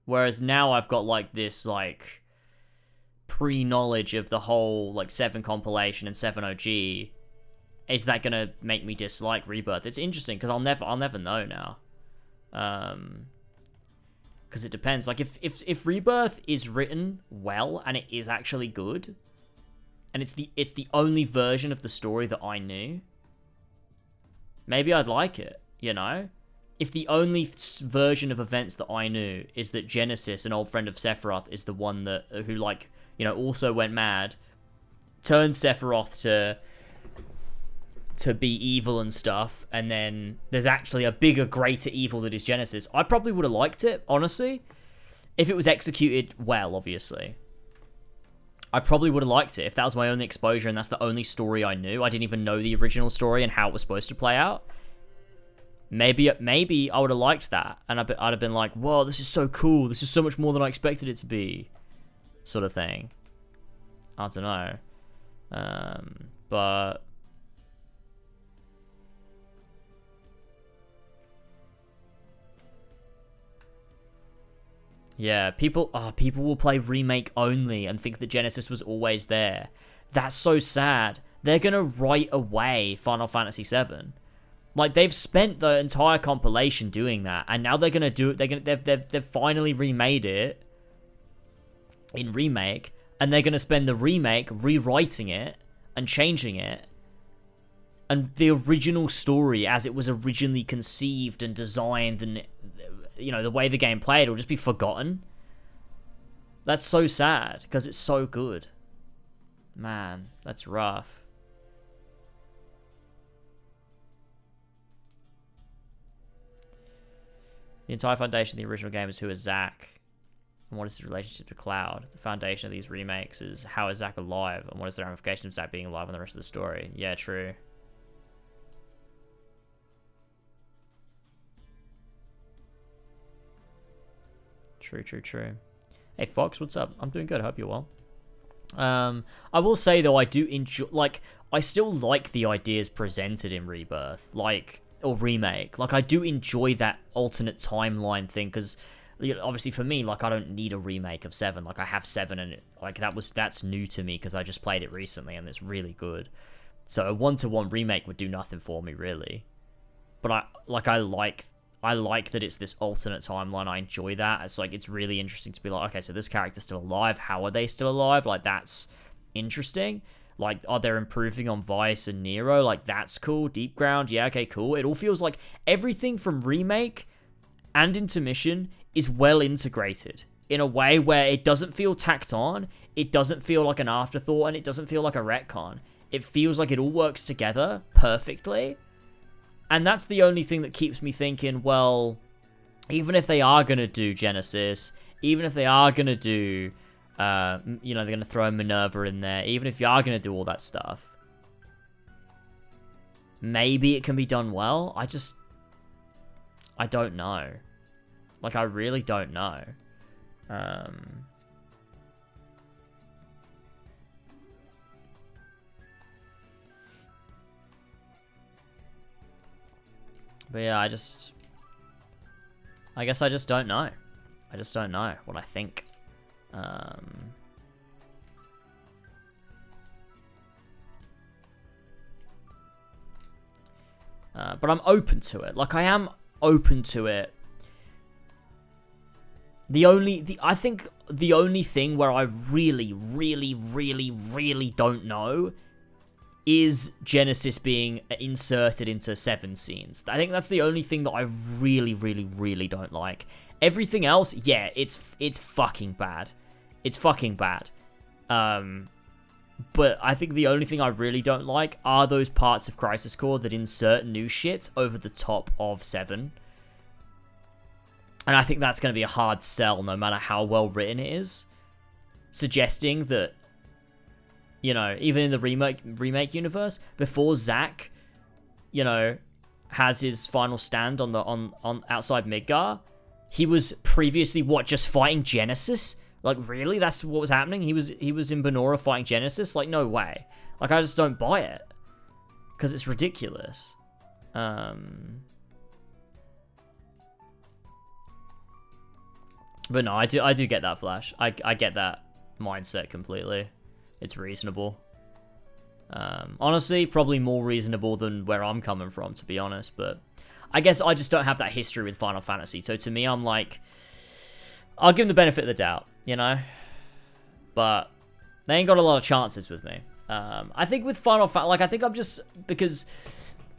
Speaker 1: Whereas now I've got, like, this, like, pre-knowledge of the whole, like, 7 compilation and 7 OG. Is that gonna make me dislike Rebirth? It's interesting, because I'll never know now. Because it depends. Like, if Rebirth is written well and it is actually good, and it's the only version of the story that I knew, maybe I'd like it, you know? If the only version of events that I knew is that Genesis, an old friend of Sephiroth, is the one that who, like, you know, also went mad, turned Sephiroth to be evil and stuff, and then there's actually a bigger, greater evil that is Genesis, I probably would have liked it, honestly. If it was executed well, obviously. I probably would have liked it if that was my only exposure and that's the only story I knew. I didn't even know the original story and how it was supposed to play out. Maybe I would have liked that, and I'd have been like, whoa, this is so cool. This is so much more than I expected it to be, sort of thing. I don't know. But... yeah, people will play remake only and think that Genesis was always there. That's so sad. They're gonna write away Final Fantasy VII. Like, they've spent the entire compilation doing that, and now they're gonna do it. They've finally remade it in remake, and they're gonna spend the remake rewriting it and changing it, and the original story as it was originally conceived and designed, and, you know, the way the game played will just be forgotten. That's so sad, because it's so good. Man, that's rough. The entire foundation of the original game is who is Zack, and what is his relationship to Cloud. The foundation of these remakes is how is Zack alive, and what is the ramification of Zack being alive in the rest of the story. Yeah, true. True. Hey, Fox, what's up? I'm doing good. I hope you're well. I will say, though, I do enjoy... like, I still like the ideas presented in Rebirth. Like... or remake. Like, I do enjoy that alternate timeline thing, because, you know, obviously for me, like, I don't need a remake of 7. Like, I have 7, and, like, that's new to me, because I just played it recently, and it's really good. So a one-to-one remake would do nothing for me, really. But I like that it's this alternate timeline. I enjoy that. It's like, it's really interesting to be like, okay, so this character's still alive. How are they still alive? Like, that's interesting. Like, are they improving on Vice and Nero? Like, that's cool. Deep Ground, yeah, okay, cool. It all feels like everything from remake and intermission is well integrated in a way where it doesn't feel tacked on, it doesn't feel like an afterthought, and it doesn't feel like a retcon. It feels like it all works together perfectly. And that's the only thing that keeps me thinking, well, even if they are going to do Genesis, even if they are going to do, you know, they're going to throw Minerva in there, even if you are going to do all that stuff, maybe it can be done well. I don't know. Like, I really don't know. But yeah, I guess I just don't know. I just don't know what I think. But I'm open to it. Like, I am open to it. I think the only thing where I really don't know is Genesis being inserted into 7 scenes. I think that's the only thing that I really don't like. Everything else, yeah, it's fucking bad. It's fucking bad. But I think the only thing I really don't like are those parts of Crisis Core that insert new shit over the top of 7. And I think that's going to be a hard sell no matter how well written it is. Suggesting that, you know, even in the remake universe, before Zack, you know, has his final stand on outside Midgar, he was previously just fighting Genesis? Like, really? That's what was happening? He was in Benora fighting Genesis? Like, no way. Like, I just don't buy it. Because it's ridiculous. But no, I do get that, Flash. I get that mindset completely. It's reasonable. Honestly, probably more reasonable than where I'm coming from, to be honest. But I guess I just don't have that history with Final Fantasy. So to me, I'm like, I'll give them the benefit of the doubt, you know? But they ain't got a lot of chances with me. I think with Final Fantasy, like, I think I'm just, because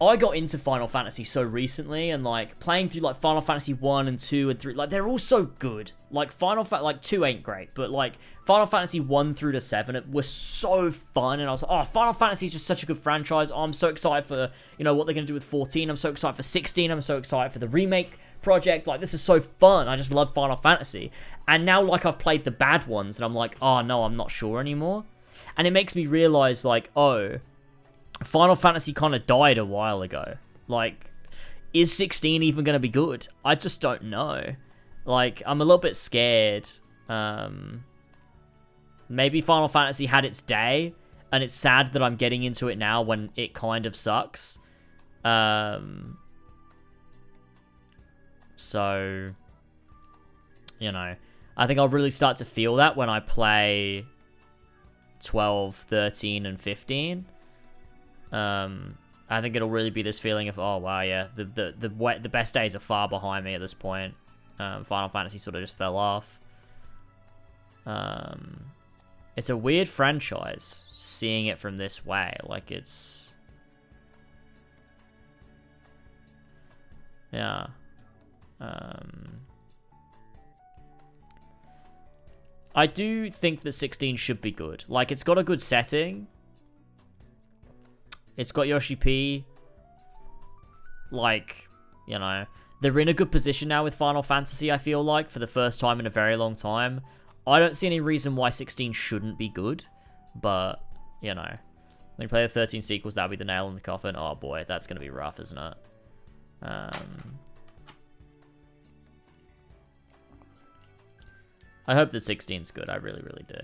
Speaker 1: I got into Final Fantasy so recently, and, like, playing through, like, Final Fantasy 1 and 2 and 3, like, they're all so good. Like, like, 2 ain't great, but, like, Final Fantasy 1 through to 7 it was so fun, and I was like, oh, Final Fantasy is just such a good franchise. Oh, I'm so excited for, you know, what they're going to do with 14. I'm so excited for 16. I'm so excited for the remake project. Like, this is so fun. I just love Final Fantasy. And now, like, I've played the bad ones, and I'm like, oh, no, I'm not sure anymore. And it makes me realize, like, oh, Final Fantasy kind of died a while ago. Like, is 16 even going to be good? I just don't know. Like, I'm a little bit scared. Maybe Final Fantasy had its day, and it's sad that I'm getting into it now when it kind of sucks. So, you know, I think I'll really start to feel that when I play 12, 13, and 15. I think it'll really be this feeling of, oh wow, yeah, the best days are far behind me at this point. Final Fantasy sort of just fell off. It's a weird franchise, seeing it from this way. Like, it's... Yeah. I do think that 16 should be good. Like, it's got a good setting. It's got Yoshi P. Like, you know, they're in a good position now with Final Fantasy, I feel like, for the first time in a very long time. I don't see any reason why 16 shouldn't be good, but, you know, when you play the 13 sequels, that'll be the nail in the coffin. Oh boy, that's going to be rough, isn't it? I hope that 16's good. I really, really do.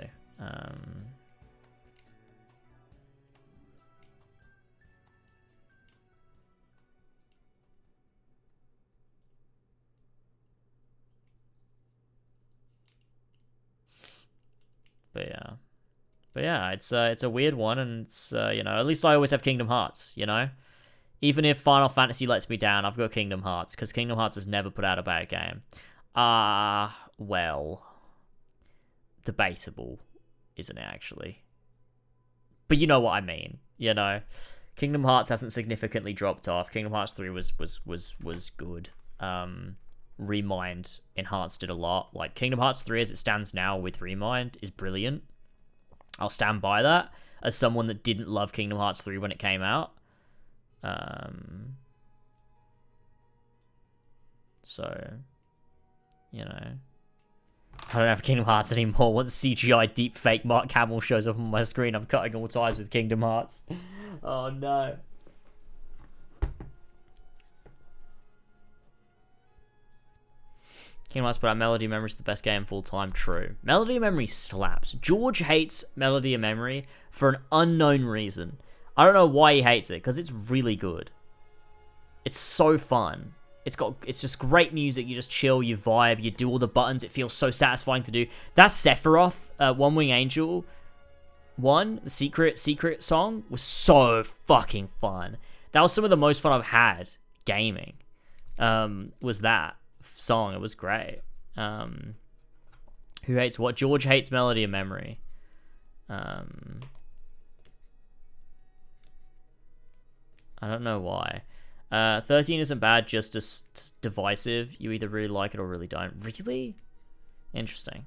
Speaker 1: But yeah, it's a weird one, and it's you know, at least I always have Kingdom Hearts, you know. Even if Final Fantasy lets me down, I've got Kingdom Hearts, because Kingdom Hearts has never put out a bad game. Well, debatable, isn't it, actually? But you know what I mean, you know. Kingdom Hearts hasn't significantly dropped off. Kingdom Hearts 3 was good. Remind enhanced it a lot. Like, Kingdom Hearts 3 as it stands now with Remind is brilliant. I'll stand by that as someone that didn't love Kingdom Hearts 3 when it came out. So, you know, I don't have Kingdom Hearts anymore. Once CGI deepfake Mark Hamill shows up on my screen, I'm cutting all ties with Kingdom Hearts. Oh no. Kingdom Hearts put out Melody of Memory is the best game full time. True. Melody of Memory slaps. George hates Melody of Memory for an unknown reason. I don't know why he hates it, because it's really good. It's so fun. It's just great music. You just chill, you vibe, you do all the buttons. It feels so satisfying to do. That Sephiroth, One Wing Angel one, the secret song, was so fucking fun. That was some of the most fun I've had gaming. Was that song. It was great. Who hates what? George hates Melody of Memory. I don't know why. 13 isn't bad, just as divisive. You either really like it or really don't. Really? Interesting.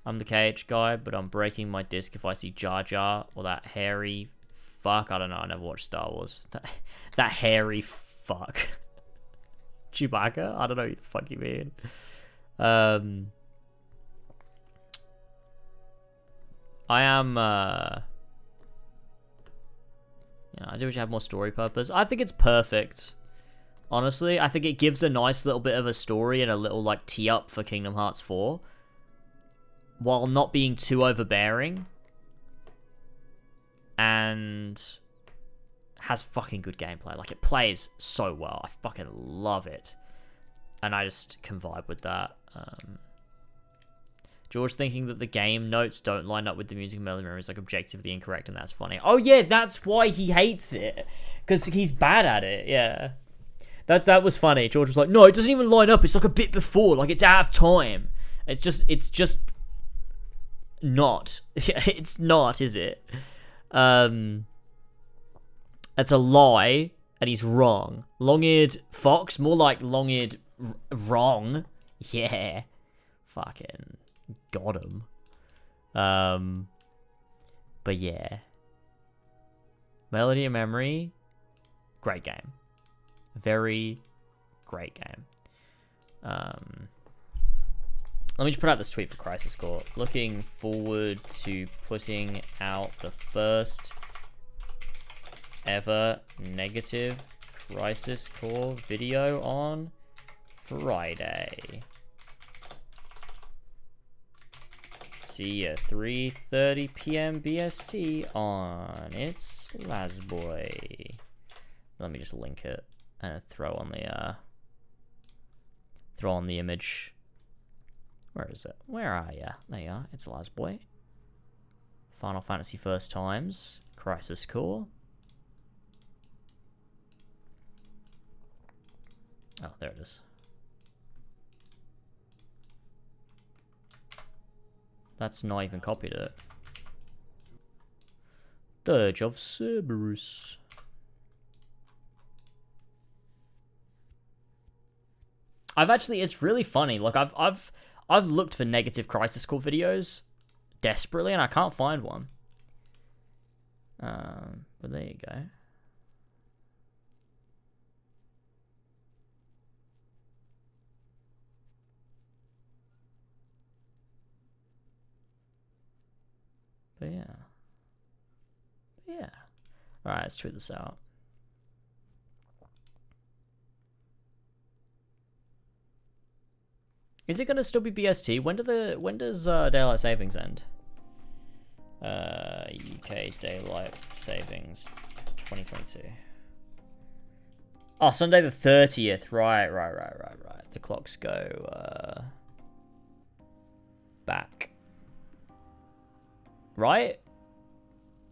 Speaker 1: I'm the KH guy, but I'm breaking my disc if I see Jar Jar or that hairy fuck. I don't know. I never watched Star Wars. That hairy fuck. Chewbacca? I don't know what the fuck you mean. I am, you know, I do wish I had more story purpose. I think it's perfect. Honestly, I think it gives a nice little bit of a story and a little, like, tee up for Kingdom Hearts 4. While not being too overbearing. And has fucking good gameplay. Like, it plays so well. I fucking love it. And I just can vibe with that. George thinking that the game notes don't line up with the music and melody memory is like objectively incorrect, and that's funny. Oh yeah, that's why he hates it. Because he's bad at it, yeah. That was funny. George was like, no, it doesn't even line up. It's like a bit before. Like, it's out of time. It's just not. It's not, is it? That's a lie, and he's wrong. Long-eared fox, more like long-eared wrong. Yeah. Fucking got him. But yeah. Melody and Memory, great game. Very great game. Let me just put out this tweet for Crisis Core. Looking forward to putting out the first ever negative Crisis Core video on Friday. See ya 3:30 p.m. BST on It's Lasboy. Let me just link it and throw on the image. Where is it? Where are ya? There you are. It's Lasboy. Final Fantasy First Times. Crisis Core. Oh, there it is. That's not even copied it. Dirge of Cerberus. It's really funny. Like I've looked for negative Crisis Core videos desperately, and I can't find one. But there you go. But yeah. Alright, let's tweet this out. Is it gonna still be BST? When does daylight savings end? UK daylight savings 2022. Oh, Sunday the 30th. Right. The clocks go back. Right?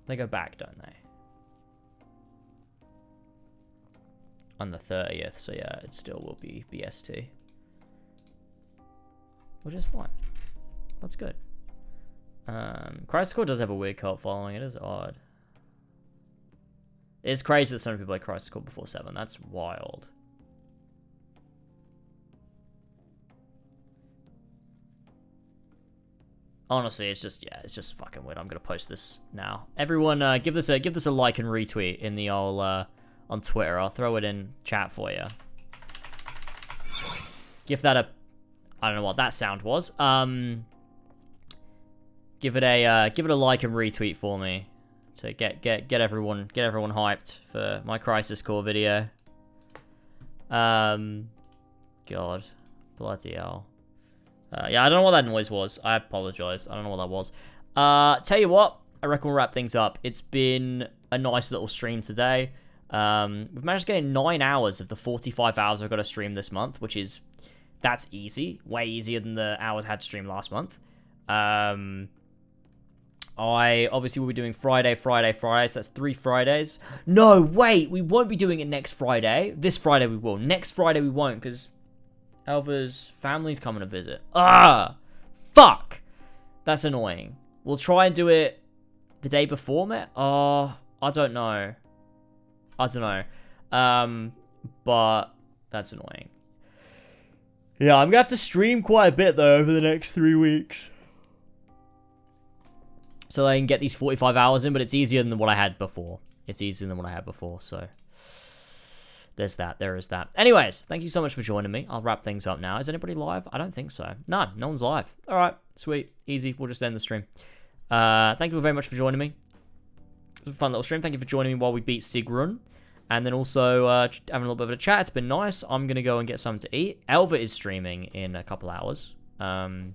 Speaker 1: They go back, don't they? On the 30th, so yeah, it still will be BST. Which is fine. That's good. Crisis Core does have a weird cult following. It is odd. It's crazy that so many people play Crisis Core before 7. That's wild. Honestly, it's just fucking weird. I'm gonna post this now. Everyone, give this a like and retweet in the old on Twitter. I'll throw it in chat for you. Give that a, I don't know what that sound was. Give it a like and retweet for me to get everyone hyped for my Crisis Core video. God, bloody hell. Yeah, I don't know what that noise was. I apologize. I don't know what that was. Tell you what, I reckon we'll wrap things up. It's been a nice little stream today. We've managed to get in 9 hours of the 45 hours I've got to stream this month, which is, that's easy. Way easier than the hours I had to stream last month. I obviously will be doing Friday, so that's 3 Fridays. No, wait, we won't be doing it next Friday. This Friday we will. Next Friday we won't, because Elva's family's coming to visit. Fuck! That's annoying. We'll try and do it the day before, mate. I don't know. But that's annoying. Yeah, I'm gonna have to stream quite a bit, though, over the next 3 weeks. So I can get these 45 hours in, but it's easier than what I had before. So there's that. There is that. Anyways, thank you so much for joining me. I'll wrap things up now. Is anybody live? I don't think so. No one's live. All right, sweet, easy. We'll just end the stream. Thank you very much for joining me. It was a fun little stream. Thank you for joining me while we beat SIGRUN. And then also having a little bit of a chat. It's been nice. I'm going to go and get something to eat. Elva is streaming in a couple hours, I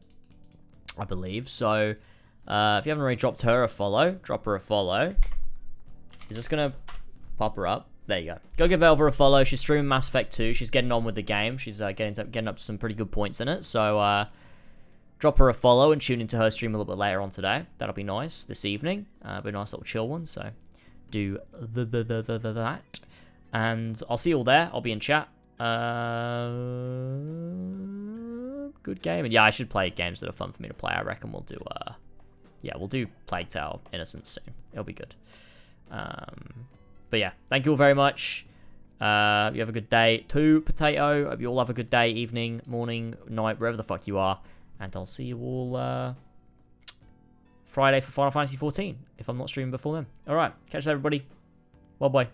Speaker 1: believe. So if you haven't already dropped her a follow, drop her a follow. Is this going to pop her up? There you go. Go give Elva a follow. She's streaming Mass Effect 2. She's getting on with the game. She's getting up to some pretty good points in it. So drop her a follow and tune into her stream a little bit later on today. That'll be nice this evening. Be a nice little chill one. So do that. And I'll see you all there. I'll be in chat. Good game. And yeah, I should play games that are fun for me to play. I reckon we'll do, yeah, we'll do Plague Tale Innocence soon. It'll be good. But yeah, thank you all very much. You have a good day too, Potato. Hope you all have a good day, evening, morning, night, wherever the fuck you are. And I'll see you all Friday for Final Fantasy 14, if I'm not streaming before then. Alright, catch you everybody. Bye-bye.